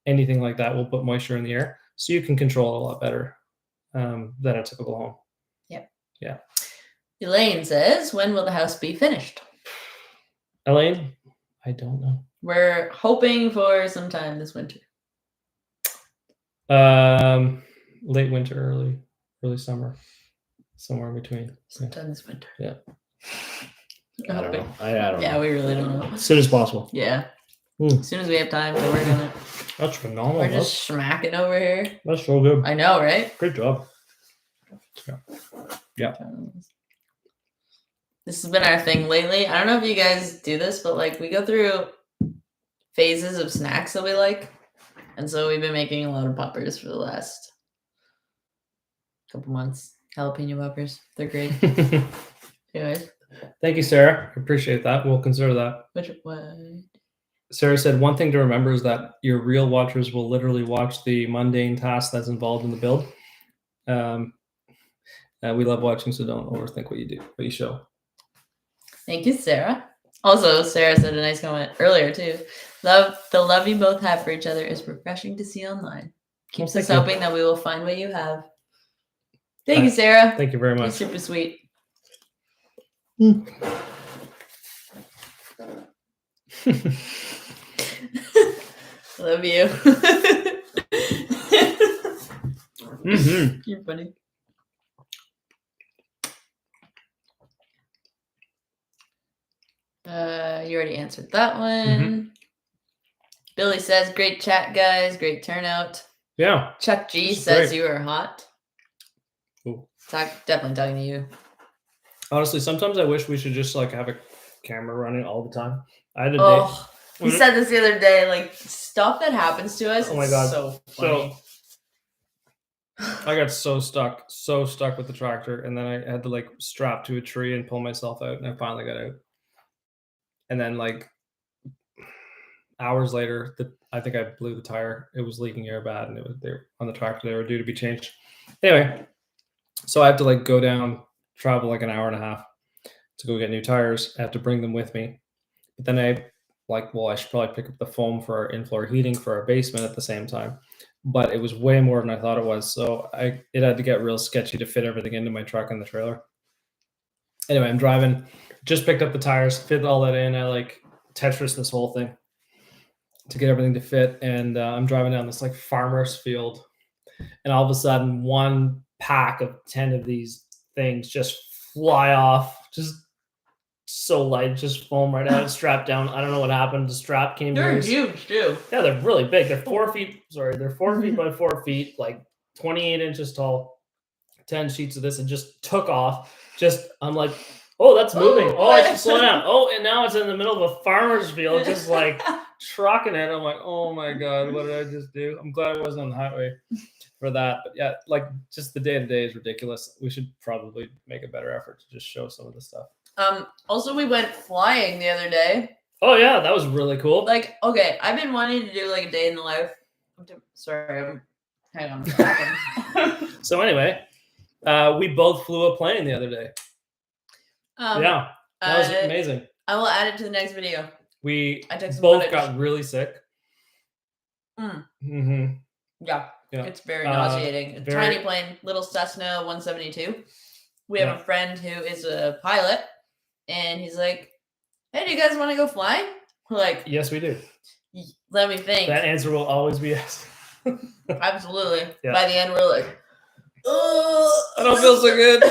anything like that will put moisture in the air. So you can control it a lot better than a typical home. Yep. Yeah. Elaine says, when will the house be finished? Elaine, I don't know. We're hoping for sometime this winter. Late winter, early summer, somewhere in between. Sometime this winter. Yeah. I don't know. I don't know. Yeah, we really don't know. As soon as possible. Yeah. As soon as we have time to work on it. That's phenomenal. We're just smacking over here. That's so good. I know, right? Great job. Yeah. This has been our thing lately. I don't know if you guys do this, but like we go through phases of snacks that we like. And so we've been making a lot of poppers for the last couple months. Jalapeno poppers. They're great. Anyways. Thank you, Sarah. I appreciate that. We'll consider that. What? Sarah said, one thing to remember is that your real watchers will literally watch the mundane task that's involved in the build. We love watching, so don't overthink what you show. Thank you, Sarah. Also, Sarah said a nice comment earlier, too. The love you both have for each other is refreshing to see online. Keeps us hoping that we will find what you have. Thank you, Sarah. Thank you very much. You're super sweet. Love you. You're funny. You already answered that one. Billy says, great chat, guys. Great turnout. Yeah. Chuck G says you are hot. Cool. Definitely talking to you. Honestly, sometimes I wish we should just like have a camera running all the time. I had a day. He said this the other day, like stuff that happens to us. Oh my God. So funny. I got so stuck with the tractor, and then I had to like strap to a tree and pull myself out, and I finally got out. And then like hours later, I think I blew the tire. It was leaking air bad, and it was there on the tractor. They were due to be changed. Anyway, so I have to like go down, travel like an hour and a half to go get new tires. I have to bring them with me. But then I should probably pick up the foam for our in-floor heating for our basement at the same time. But it was way more than I thought it was. So it had to get real sketchy to fit everything into my truck and the trailer. Anyway, I'm driving, just picked up the tires, fit all that in. I like Tetris this whole thing to get everything to fit. And I'm driving down this like farmer's field. And all of a sudden, one pack of 10 of these things just fly off, just so light, just foam right out, strapped down. I don't know what happened. The strap came loose. They're huge too. Yeah, they're really big. They're 4 feet. Sorry, they're 4 feet by 4 feet, like 28 inches tall. 10 sheets of this, and just took off. I'm like, oh, that's moving. Oh, I should slow down. Oh, and now it's in the middle of a farmer's field, just like trucking it. I'm like, oh my God, what did I just do? I'm glad I wasn't on the highway for that. But yeah, like just the day-to-day is ridiculous. We should probably make a better effort to just show some of the stuff. Also, we went flying the other day. Oh yeah, that was really cool. Like, okay, I've been wanting to do like a day in the life. Hang on a second. So anyway, we both flew a plane the other day. Yeah, that was amazing. I will add it to the next video. We both got really sick. Yeah, it's very nauseating. Tiny plane, little Cessna 172. We have a friend who is a pilot, and he's like, hey, do you guys want to go flying? We're like, yes, we do. Let me think. That answer will always be yes. Absolutely. Yeah. By the end, we're like, oh, I don't feel so good.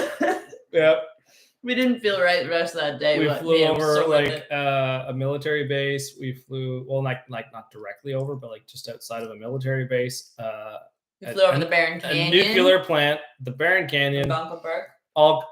Yeah. We didn't feel right the rest of that day. We flew over a military base. We flew, well, not directly over, but like just outside of a military base. We flew over the Barron Canyon. A nuclear plant, the Barron Canyon. Algonquin Park.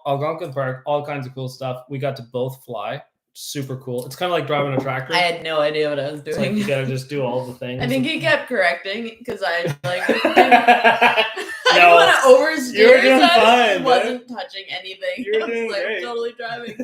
Algonquin Park, all kinds of cool stuff. We got to both fly. Super cool. It's kind of like driving a tractor. I had no idea what I was doing. It's like you gotta just do all the things. I think he kept correcting because I like I didn't want to oversteer. You were doing fine. Wasn't touching anything. You were doing great. I'm totally driving.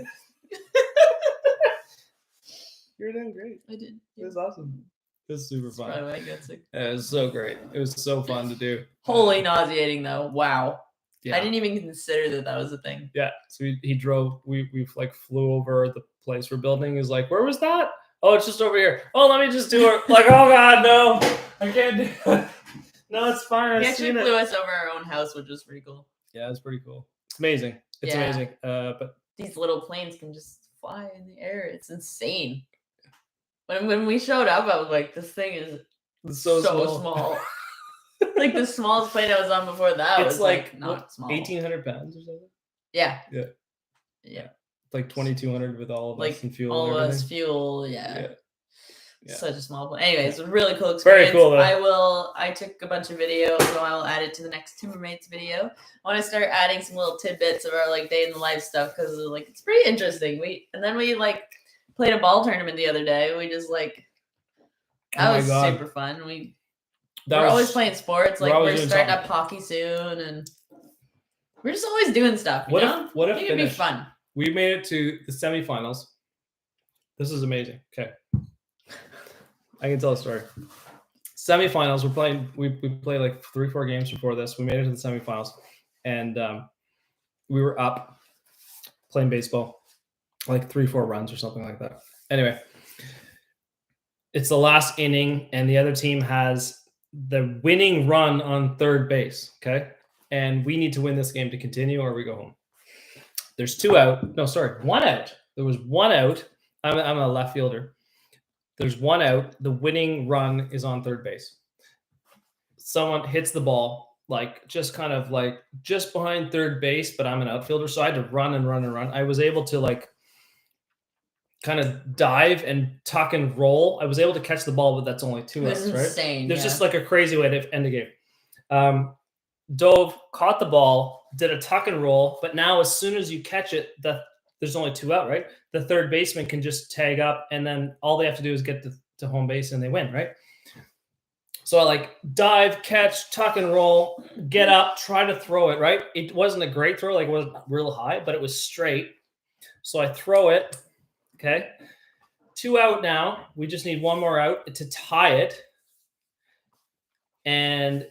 You were doing great. I did. It was awesome. It was super fun. Probably why I got sick. It was so great. It was so fun to do. Wholly nauseating though. Wow. Yeah. I didn't even consider that was a thing. Yeah. So he drove. We like flew over the place we're building. Is like, where was that? Oh, it's just over here. Oh, let me just do it. Like, oh God, no, I can't do it. No, it's fine. He actually flew us over our own house, which was pretty cool. Yeah, it's pretty cool. It's amazing. It's amazing. But these little planes can just fly in the air. It's insane. When we showed up, I was like, this thing is so small. Like the smallest plane I was on before that was like not small. 1,800 pounds or something. Yeah. Yeah. Like 2,200 with all of us and fuel. All and of everything. us fuel. Yeah. Such a small plane. Anyways, a really cool Very experience. cool. Though. I took a bunch of videos, so I will add it to the next TimberMates video. I want to start adding some little tidbits of our like day in the life stuff because like it's pretty interesting. We like played a ball tournament the other day. We just like that was super fun. We're always playing sports. Like we're starting up hockey soon, and we're just always doing stuff. What if it'd be fun? We made it to the semifinals. This is amazing. Okay, I can tell a story. Semifinals. We're playing. We played like 3-4 games before this. We made it to the semifinals, and we were up playing baseball, like 3-4 runs or something like that. Anyway, it's the last inning, and the other team has the winning run on third base, okay? And we need to win this game to continue or we go home. There's 2 out. No, sorry, 1 out. There was 1 out. I'm a left fielder. There's 1 out. The winning run is on third base. Someone hits the ball, like just kind of like just behind third base, but I'm an outfielder, so I had to run and run and run. I was able to like kind of dive and tuck and roll. I was able to catch the ball, but that's only 2 outs, right? Insane. There's just like a crazy way to end the game. Dove, caught the ball, did a tuck and roll, but now as soon as you catch it, there's only 2 out, right? The third baseman can just tag up, and then all they have to do is get to home base and they win, right? So I like dive, catch, tuck and roll, get up, try to throw it, right? It wasn't a great throw, like it wasn't real high, but it was straight. So I throw it, okay? 2 out now. We just need 1 more out to tie it. And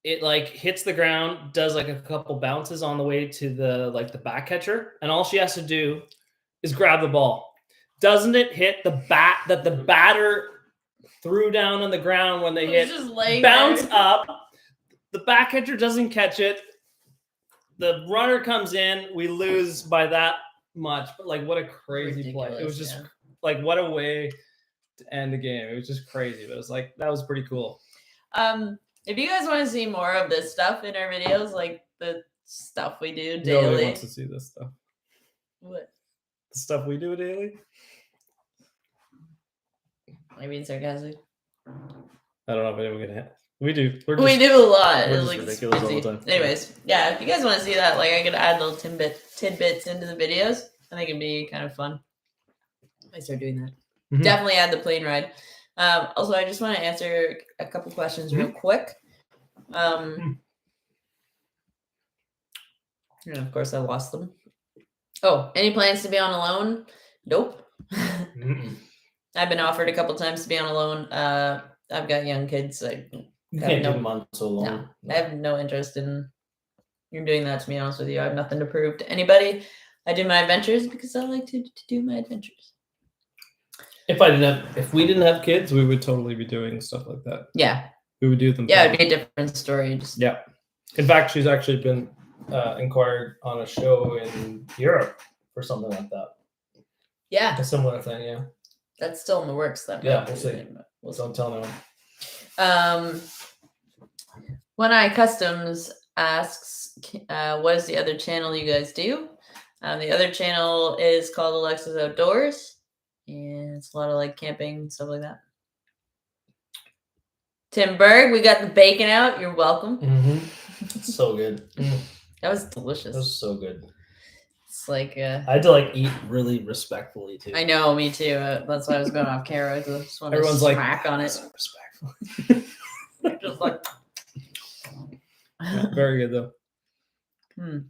it like hits the ground, does like a couple bounces on the way to the back catcher, and all she has to do is grab the ball. Doesn't it hit the bat that the batter threw down on the ground when they hit? Just bounce up. The back catcher doesn't catch it. The runner comes in. We lose by that much. But like, what a crazy play! It was just like, what a way to end the game. It was just crazy. But it was like, that was pretty cool. If you guys want to see more of this stuff in our videos, like the stuff we do daily. Nobody wants to see this stuff. What? The stuff we do daily? I mean, sarcastic. I don't know if anyone can hit. We do. We do a lot. We're It's just like ridiculous all the time. Anyways, yeah, if you guys want to see that, like I could add little tidbits into the videos. I think it'd be kind of fun. I start doing that. Mm-hmm. Definitely add the plane ride. Also, I just want to answer a couple questions real quick. And of course, I lost them. Oh, any plans to be on a loan? Nope. I've been offered a couple times to be on a loan. I've got young kids. I can't do months so long. No, I have no interest in doing that, to be honest with you. I have nothing to prove to anybody. I do my adventures because I like to do my adventures. If we didn't have kids, we would totally be doing stuff like that. Yeah. We would do them. Yeah, it'd be a different story. Yeah. In fact, she's actually been inquired on a show in Europe for something like that. Yeah. A similar thing, yeah. That's still in the works, then. Yeah, we'll see. Don't tell anyone. One Eye Customs asks, what is the other channel you guys do? The other channel is called Alexa's Outdoors. And it's a lot of like camping and stuff like that. Tim Berg, we got the bacon out. You're welcome. It's so good. That was delicious. That was so good. It's like I had to like eat really respectfully too. I know, me too. That's why I was going off camera. I just want Everyone's to like, smack on it. So respectfully. Just like Yeah, very good though.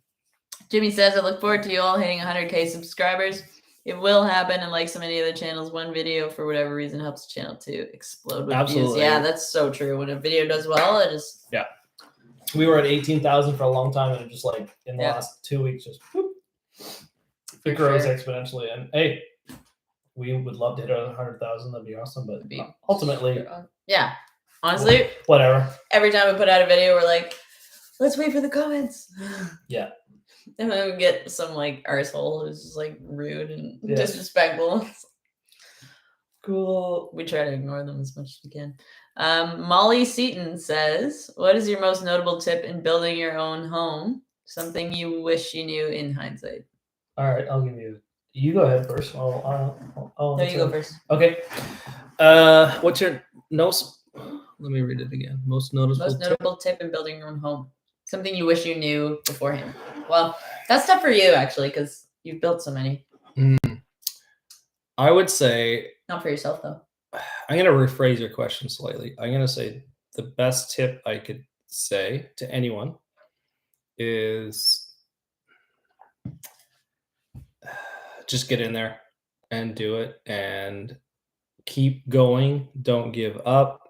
Jimmy says, I look forward to you all hitting 100K subscribers. It will happen, and like so many other channels, one video for whatever reason helps the channel to explode with views. Yeah, that's so true. When a video does well, it just We were at 18,000 for a long time, and it just like in the last 2 weeks, just whoop, it grows exponentially. And hey, we would love to hit 100,000. That'd be awesome. But ultimately, honestly, whatever. Every time we put out a video, we're like, let's wait for the comments. Yeah. And then we get some like arsehole who's just like rude and disrespectful. Cool. We try to ignore them as much as we can. Molly Seaton says, what is your most notable tip in building your own home? Something you wish you knew in hindsight. All right, I'll give you. You go ahead first. No, you go first. Okay. What's your most? Let me read it again. Most notable tip in building your own home. Something you wish you knew beforehand. Well, that's tough for you actually, because you've built so many. I would say. Not for yourself though. I'm going to rephrase your question slightly. I'm going to say the best tip I could say to anyone is just get in there and do it and keep going. Don't give up.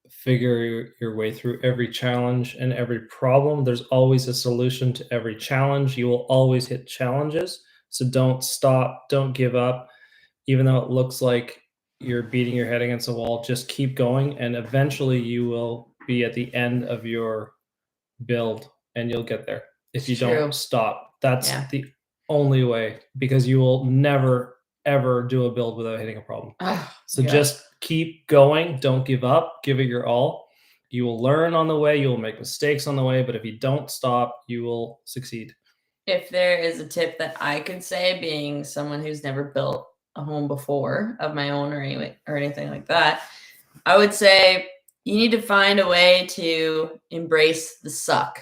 Figure your way through every challenge and every problem. There's always a solution to every challenge. You will always hit challenges. So don't stop. Don't give up. Even though it looks like you're beating your head against a wall, just keep going. And eventually you will be at the end of your build and you'll get there. If you don't stop, that's the only way, because you will never, ever do a build without hitting a problem. Just keep going. Don't give up. Give it your all. You will learn on the way. You will make mistakes on the way. But if you don't stop, you will succeed. If there is a tip that I could say, being someone who's never built a home before of my own or anything like that, I would say you need to find a way to embrace the suck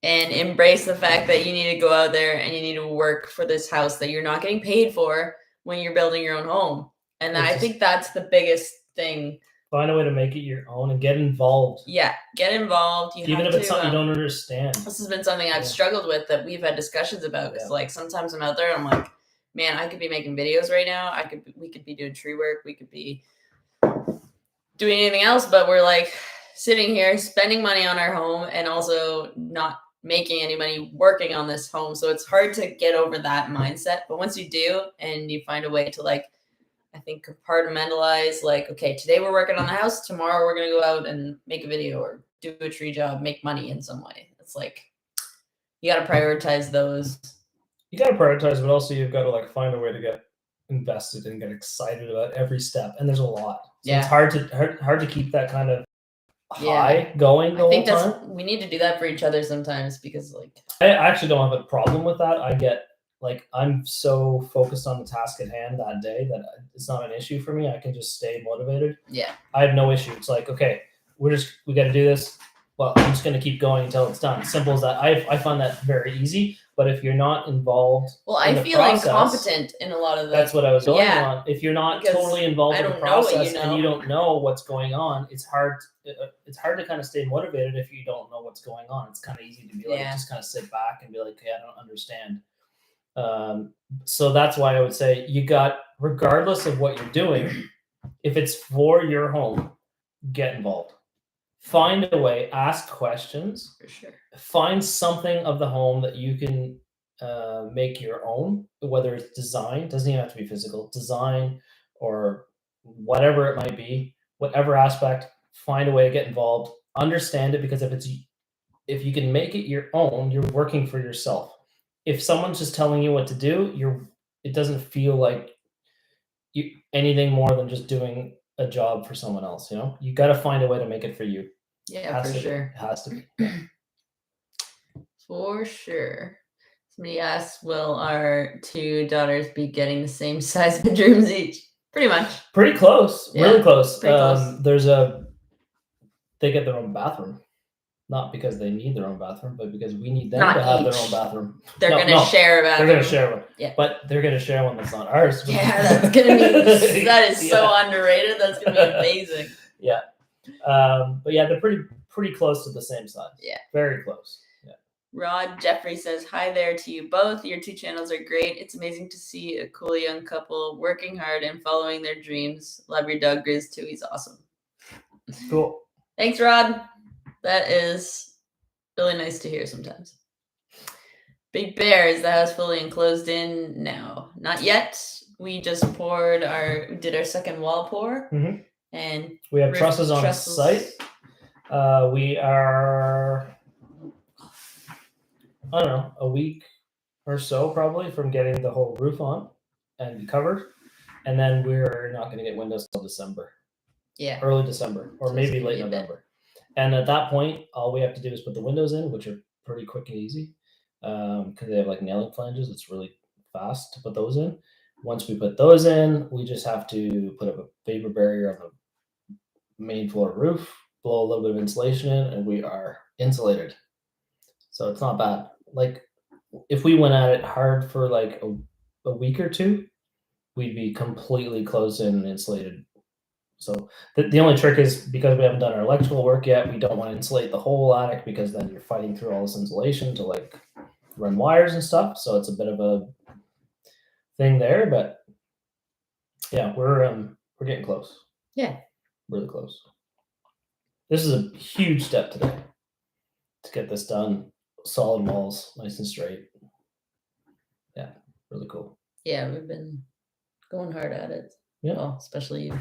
and embrace the fact that you need to go out there and you need to work for this house that you're not getting paid for when you're building your own home. And I think that's the biggest thing. Find a way to make it your own and get involved. Yeah, get involved. Even if it's something you don't understand. This has been something I've struggled with that we've had discussions about. Because like sometimes I'm out there and I'm like, man, I could be making videos right now. We could be doing tree work. We could be doing anything else, but we're like sitting here spending money on our home and also not making any money working on this home. So it's hard to get over that mindset. But once you do and you find a way to like, I think compartmentalize, like, okay, today we're working on the house. Tomorrow we're going to go out and make a video or do a tree job, make money in some way. It's like, you got to prioritize those. You got to prioritize, but also you've got to like find a way to get invested and get excited about every step. And there's a lot. So it's hard to keep that kind of high going. I think we need to do that for each other sometimes because like I actually don't have a problem with that. I get like I'm so focused on the task at hand that day that it's not an issue for me. I can just stay motivated. Yeah, I have no issue. It's like, okay, we got to do this. Well, I'm just going to keep going until it's done. Simple as that. I find that very easy. But if you're not involved, I feel incompetent in a lot of that. That's what I was going on. If you're not totally involved in the process and you don't know what's going on, it's hard. It's hard to kind of stay motivated if you don't know what's going on. It's kind of easy to be like just kind of sit back and be like, okay, I don't understand. So that's why I would say you got, regardless of what you're doing, if it's for your home, get involved. Find a way, ask questions. For sure. Find something of the home that you can make your own, whether it's design, doesn't even have to be physical, design or whatever it might be, whatever aspect, find a way to get involved, understand it, because if you can make it your own, you're working for yourself. If someone's just telling you what to do, it doesn't feel like anything more than just doing a job for someone else. You got to find a way to make it for you. Yeah, for sure. It has to be. For sure. Somebody asked, will our two daughters be getting the same size bedrooms each? Pretty much. Pretty close. Yeah, really close. Pretty close. They get their own bathroom. Not because they need their own bathroom, but because we need them to have their own bathroom. They're going to share a bathroom. They're going to share one. Yeah. But they're going to share one that's not ours. Yeah, that's going to be, that is so underrated. That's going to be amazing. Yeah. But yeah, they're pretty close to the same size. Yeah. Very close. Yeah. Rod Jeffrey says, hi there to you both. Your two channels are great. It's amazing to see a cool young couple working hard and following their dreams. Love your dog Grizz too. He's awesome. Cool. Thanks, Rod. That is really nice to hear sometimes. Big Bear, is the house fully enclosed in now? Not yet. We just did our second wall pour. Mm-hmm. And we have trusses on site. We are, I don't know, a week or so probably from getting the whole roof on and covered. And then we're not going to get windows till December. Yeah. Early December or maybe late November. And at that point, all we have to do is put the windows in, which are pretty quick and easy because they have like nailing flanges. It's really fast to put those in. Once we put those in, we just have to put up a vapor barrier on the main floor roof, blow a little bit of insulation in, and we are insulated. So it's not bad. Like if we went at it hard for like a week or two, we'd be completely closed in and insulated. So the only trick is because we haven't done our electrical work yet, we don't want to insulate the whole attic because then you're fighting through all this insulation to like run wires and stuff. So it's a bit of a thing there, but yeah, we're getting close. Yeah, really close. This is a huge step today to get this done. Solid walls, nice and straight. Yeah, really cool. Yeah, we've been going hard at it. Yeah, well, especially you.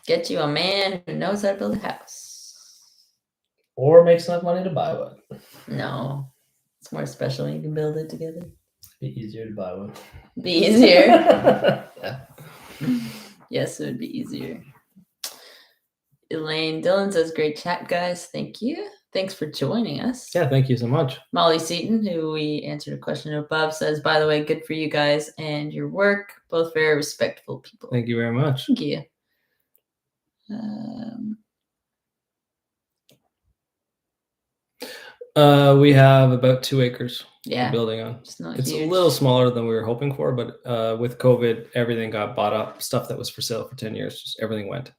Get you a man who knows how to build a house. Or makes enough money to buy one. No. It's more special when you can build it together. Be easier to buy one. Be easier. Yeah. Yes, it would be easier. Elaine Dillon says, great chat, guys. Thank you. thanks for joining us. Yeah, thank you so much. Molly Seaton, who we answered a question above, says, by the way, good for you guys and your work. Both very respectful people. Thank you very much. Thank you. We have about 2 acres Yeah, building on. it's not It's huge. a little smaller than we were hoping for, but with COVID, everything got bought up. Stuff that was for sale for 10 years, just everything went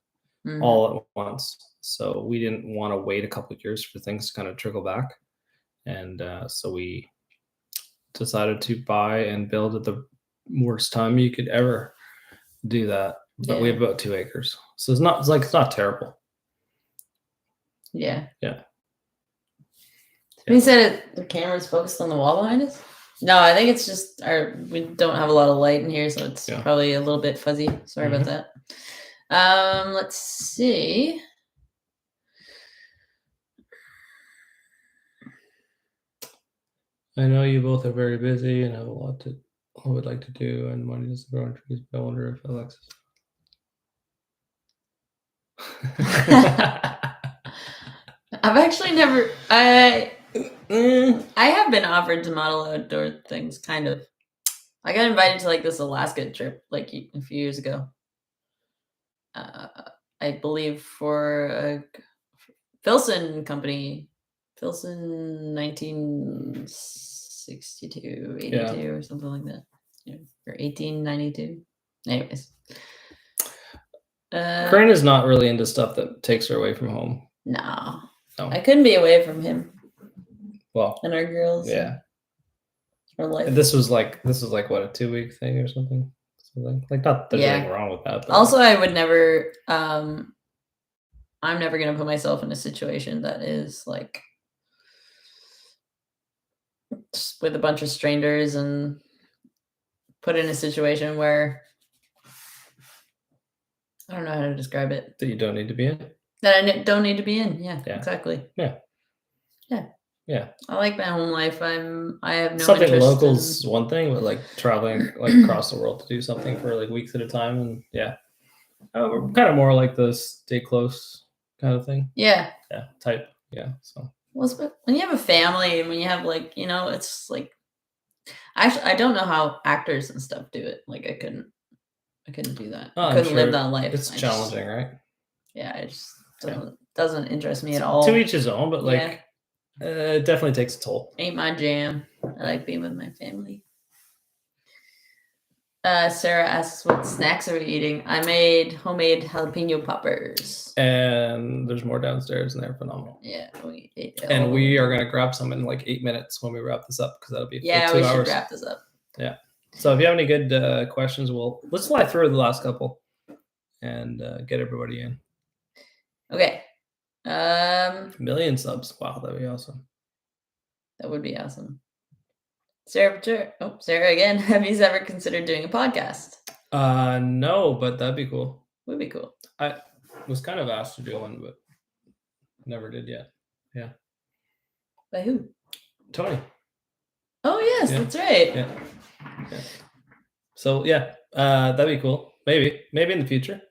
all at once. So we didn't want to wait a couple of years for things to kind of trickle back. And so we decided to buy and build at the worst time you could ever do that. But we have about 2 acres. So it's not terrible. Yeah. Yeah. You said the camera's focused on the wall behind us? No, I think it's just we don't have a lot of light in here, so it's probably a little bit fuzzy. Sorry about that. Let's see. I know you both are very busy and have a lot to would like to do, and money doesn't grow on trees, but I wonder if Alexis. I've actually never. I have been offered to model outdoor things, kind of. I got invited to like this Alaska trip like a few years ago. I believe for a Filson company, Filson 1962, 82 or something like that. Or 1892. Anyways. Corinne is not really into stuff that takes her away from home. No. I couldn't be away from him. Well, and our girls. Yeah. Our life. This was like what, a 2-week thing or something? Like not there's anything wrong with that. But. Also, I would never. I'm never gonna put myself in a situation that is like with a bunch of strangers and put in a situation where I don't know how to describe it. That you don't need to be in. That I don't need to be in. Yeah. Exactly. Yeah. I like my home life. I have no something interest local's one thing, but like traveling like across the world to do something for like weeks at a time, and we're kind of more like the stay close kind of thing. Type. So well, when you have a family and when you have like it's like I don't know how actors and stuff do it. Like I couldn't do that. I couldn't live that life. It's challenging, right? Yeah, it just doesn't interest me at all. To each his own, but like. It definitely takes a toll. Ain't my jam. I like being with my family. Sarah asks, what snacks are we eating? I made homemade jalapeno poppers. And there's more downstairs and they're phenomenal. Yeah, we ate and we are going to grab some in like 8 minutes when we wrap this up because that'll be 2 hours. Yeah, we should wrap this up. Yeah. So if you have any good questions, let's fly through the last couple and get everybody in. Okay. 1 million subs. Wow, that'd be awesome. That would be awesome. Sarah again. Have you ever considered doing a podcast? No, but that'd be cool. Would be cool. I was kind of asked to do one, but never did yet. Yeah. By who? Tony. Oh yes, that's right. Yeah. So that'd be cool. Maybe in the future.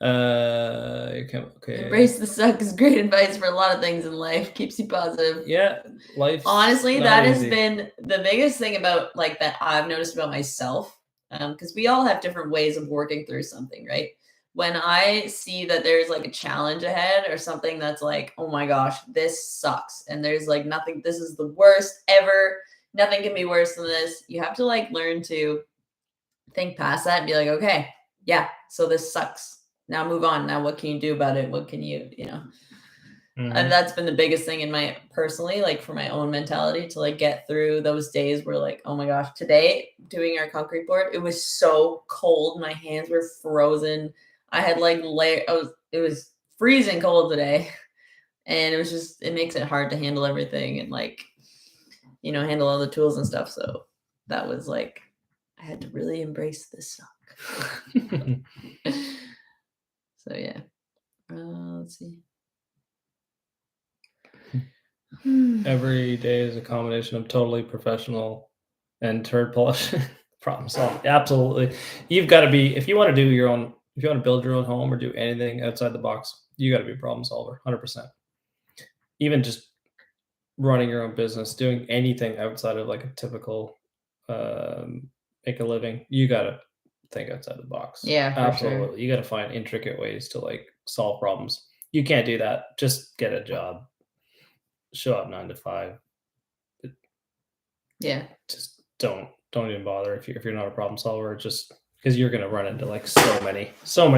Okay. Embrace the suck is great advice for a lot of things in life. Keeps you positive. Yeah, life. Honestly, that has been the biggest thing about like that I've noticed about myself. Because we all have different ways of working through something, right? When I see that there's like a challenge ahead or something that's like, oh my gosh, this sucks, and there's like nothing. This is the worst ever. Nothing can be worse than this. You have to like learn to think past that and be like, okay, yeah, so this sucks. Now move on. Now what can you do about it? What can you, And that's been the biggest thing in my personally, like for my own mentality to like get through those days where like, oh my gosh, today doing our concrete board, it was so cold. My hands were frozen. I had like it was freezing cold today. And it makes it hard to handle everything and like, handle all the tools and stuff. So that was like, I had to really embrace this suck. So yeah, let's see. Every day is a combination of totally professional and turd polish. Problem solved. Absolutely. You've got to be, if you want to build your own home or do anything outside the box, you got to be a problem solver. 100%. even just running your own business, doing anything outside of like a typical make a living, you gotta think outside the box. Yeah, for sure. Absolutely. You gotta find intricate ways to like solve problems. You can't do that. Just get a job. Show up 9 to 5. Yeah. Just don't even bother if you're not a problem solver, just because you're gonna run into like so many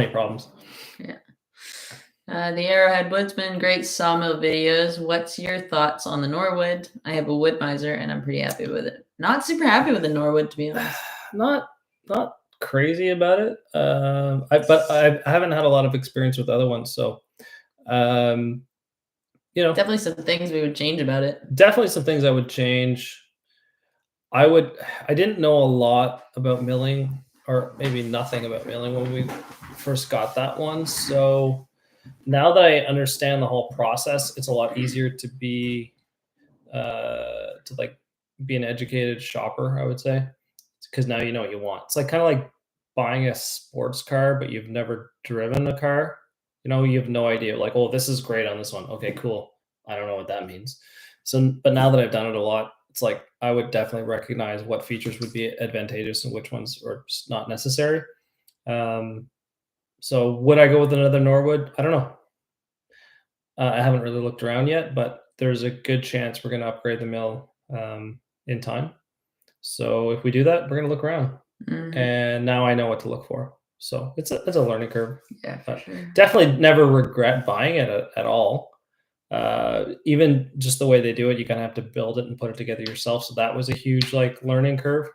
problems. Yeah. The Arrowhead Woodsman, great sawmill videos. What's your thoughts on the Norwood? I have a wood miser and I'm pretty happy with it. Not super happy with the Norwood, to be honest. Not crazy about it. But I haven't had a lot of experience with other ones, so you know, Definitely some things we would change about it. definitely some things I would change. I didn't know a lot about milling, or maybe nothing about milling when we first got that one. So now that I understand the whole process, it's a lot easier to be be an educated shopper, I would say, because now you know what you want. It's like kind of like buying a sports car, but you've never driven a car. You know, you have no idea. Like, oh, this is great on this one. Okay, cool. I don't know what that means. So, but now that I've done it a lot, it's like I would definitely recognize what features would be advantageous and which ones are just not necessary. So, would I go with another Norwood? I don't know. I haven't really looked around yet, but there's a good chance we're going to upgrade the mill in time. So if we do that, we're going to look around, and now I know what to look for. So it's a learning curve. Yeah, for sure. Definitely never regret buying it at all. Even just the way they do it, you kind of have to build it and put it together yourself. So that was a huge like learning curve.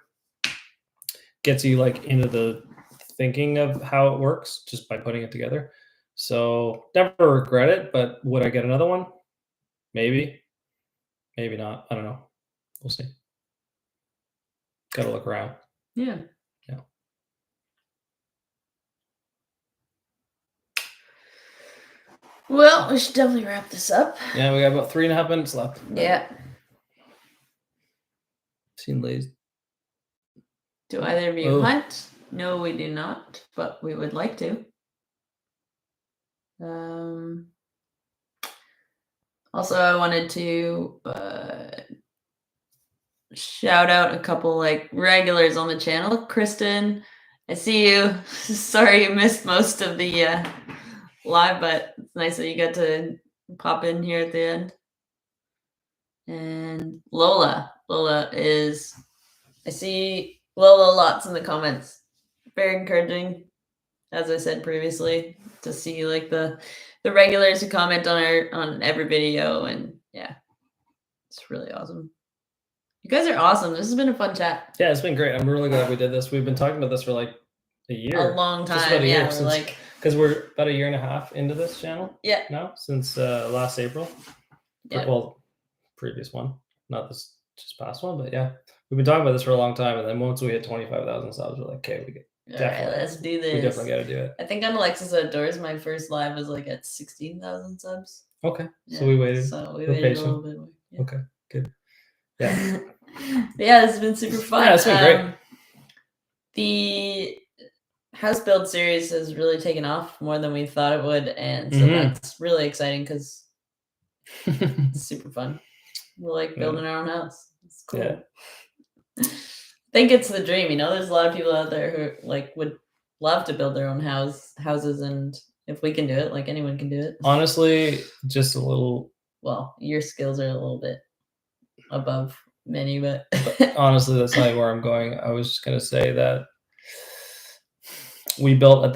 Gets you like into the thinking of how it works just by putting it together. So never regret it, but would I get another one? Maybe, maybe not. I don't know. We'll see. Got to look around. Yeah. Yeah. Well, we should definitely wrap this up. Yeah, we got about 3.5 minutes left. Yeah. Seen lazy. Do either of you Oh. hunt? No, we do not, but we would like to. Also, I wanted to shout out a couple like regulars on the channel. Kristen, I see you. Sorry you missed most of the live, but it's nice that you got to pop in here at the end. And Lola. Lola is, I see Lola lots in the comments. Very encouraging, as I said previously, to see like the regulars who comment on every video, and yeah, it's really awesome. You guys are awesome. This has been a fun chat. Yeah, it's been great. I'm really glad we did this. We've been talking about this for like a year. A long time. Just about a year Yeah, since, like because we're about a year and a half into this channel. Yeah. Now since last April. Yeah. Well, previous one, not this just past one, but yeah, we've been talking about this for a long time. And then once we hit 25,000 subs, we're like, okay, we get. Definitely. Right, let's do this. We definitely got to do it. I think on Alexis Outdoors, my first live was like at 16,000 subs. Okay, Yeah, so we waited. So we waited a little bit more. Yeah. Okay, good. Yeah. Yeah, this has been super fun. Yeah, it's been great. The house build series has really taken off more than we thought it would, and so that's really exciting because it's super fun. We like building our own house. It's cool. Yeah. I think it's the dream, you know. There's a lot of people out there who like would love to build their own houses, and if we can do it, like anyone can do it. Honestly, just a little. Well, your skills are a little bit above many, but honestly, that's not where I'm going. I was just gonna say that we built at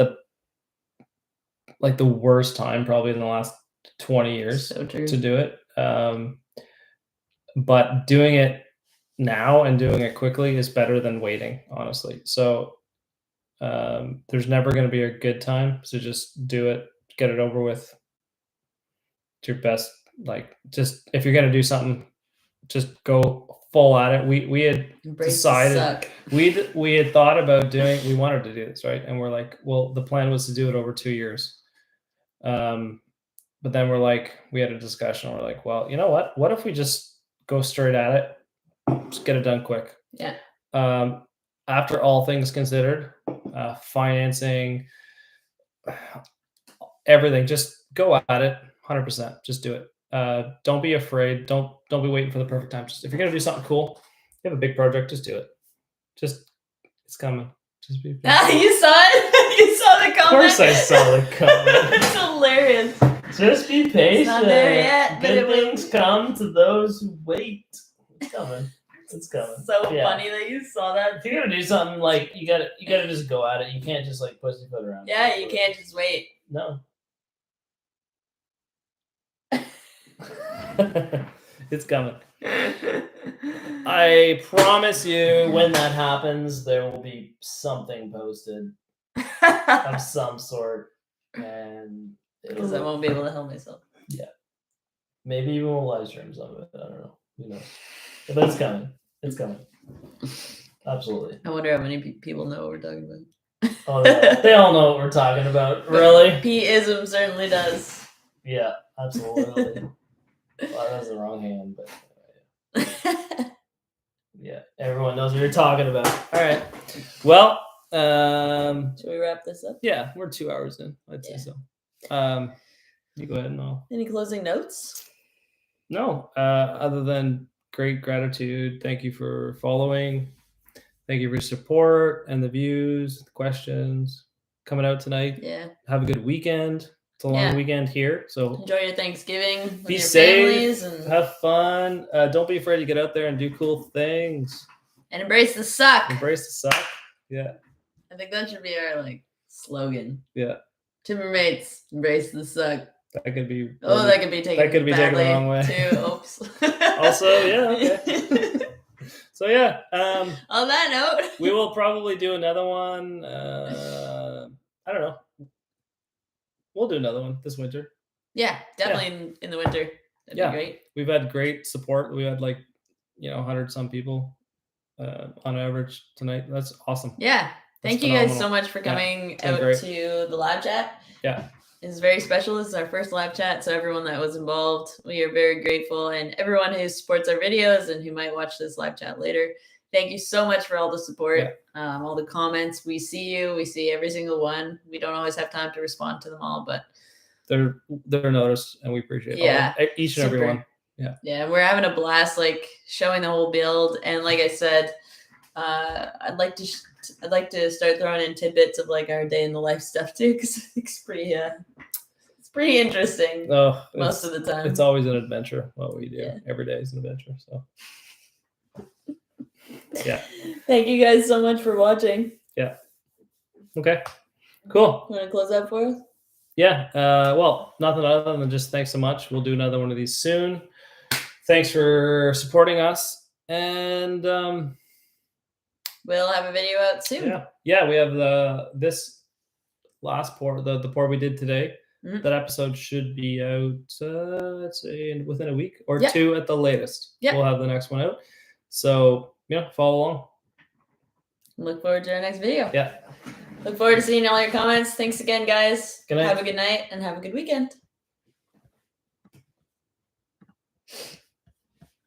the worst time probably in the last 20 years to do it. But doing it now and doing it quickly is better than waiting, honestly. So there's never going to be a good time. So just do it, get it over with. It's your best. Like, just if you're going to do something, just go full at it. We had decided, we had thought about doing, we wanted to do this, right? And we're like, well, the plan was to do it over 2 years. But then we're like, we had a discussion. We're like, well, you know what? What if we just go straight at it? Just get it done quick. Yeah. After all things considered, financing, everything, just go at it 100%. Just do it. Don't be afraid. Don't be waiting for the perfect time. Just if you're gonna do something cool, you have a big project, just do it. Just it's coming. Just be patient. You saw it? You saw the comment? Of course I saw the comment. It's hilarious. Just be patient. It's not there yet, but Good it will. things come to those who wait. It's coming. It's coming. So Yeah. funny that you saw that. If you're gonna do something, like you gotta just go at it. You can't just like pussyfoot around. Yeah, you can't just wait. No. It's coming. I promise you, when that happens, there will be something posted of some sort, and Because I won't be able to help myself. maybe even we'll live stream some of it. I don't know. Who knows? But it's coming. It's coming. Absolutely. I wonder how many people know what we're talking about. Oh, they all know what we're talking about. Really? P-ism certainly does. Yeah, absolutely. Well, that was the wrong hand, but yeah, everyone knows what you're talking about. All right. Well, Should we wrap this up? yeah, we're 2 hours in. I'd say so. You go ahead and I'll. Any closing notes? No, other than great gratitude. Thank you for following. Thank you for your support and the views, the questions coming out tonight. Yeah. Have a good weekend. It's a long weekend here, so Enjoy your Thanksgiving with be your safe, families and have fun. Don't be afraid to get out there and do cool things. embrace the suck. Embrace the suck. Yeah. I think that should be our slogan. Yeah. TimberMates, embrace the suck. That could be. Oh, that could be taken. That could be taken the badly wrong way. Too. Oops. Also, yeah. Okay. So yeah. On that note, we will probably do another one. I don't know. We'll do another one this winter. Yeah, definitely in the winter. That'd be great. We've had great support. We had 100 some people on average tonight. That's awesome. Yeah. Thank you guys so much for coming out to the live chat. Yeah. It's very special. This is our first live chat. So everyone that was involved, we are very grateful. And everyone who supports our videos and who might watch this live chat later, thank you so much for all the support, all the comments. We see you. We see every single one. We don't always have time to respond to them all, but they're noticed and we appreciate each and every one. Yeah. Yeah. We're having a blast, showing the whole build. And like I said, I'd like to start throwing in tidbits of our day in the life stuff too, because it's pretty interesting. Most of the time, it's always an adventure. What we do every day is an adventure. So, yeah. Thank you guys so much for watching. Yeah. Okay. Cool. You want to close out for us? Yeah. Well, nothing other than just thanks so much. We'll do another one of these soon. Thanks for supporting us, and we'll have a video out soon. Yeah. We have this last pour, the pour we did today. Mm-hmm. That episode should be out, let's say, within a week or two at the latest. Yeah. We'll have the next one out. So follow along. Look forward to our next video. Yeah. Look forward to seeing all your comments. Thanks again, guys. Good night. Have a good night and have a good weekend.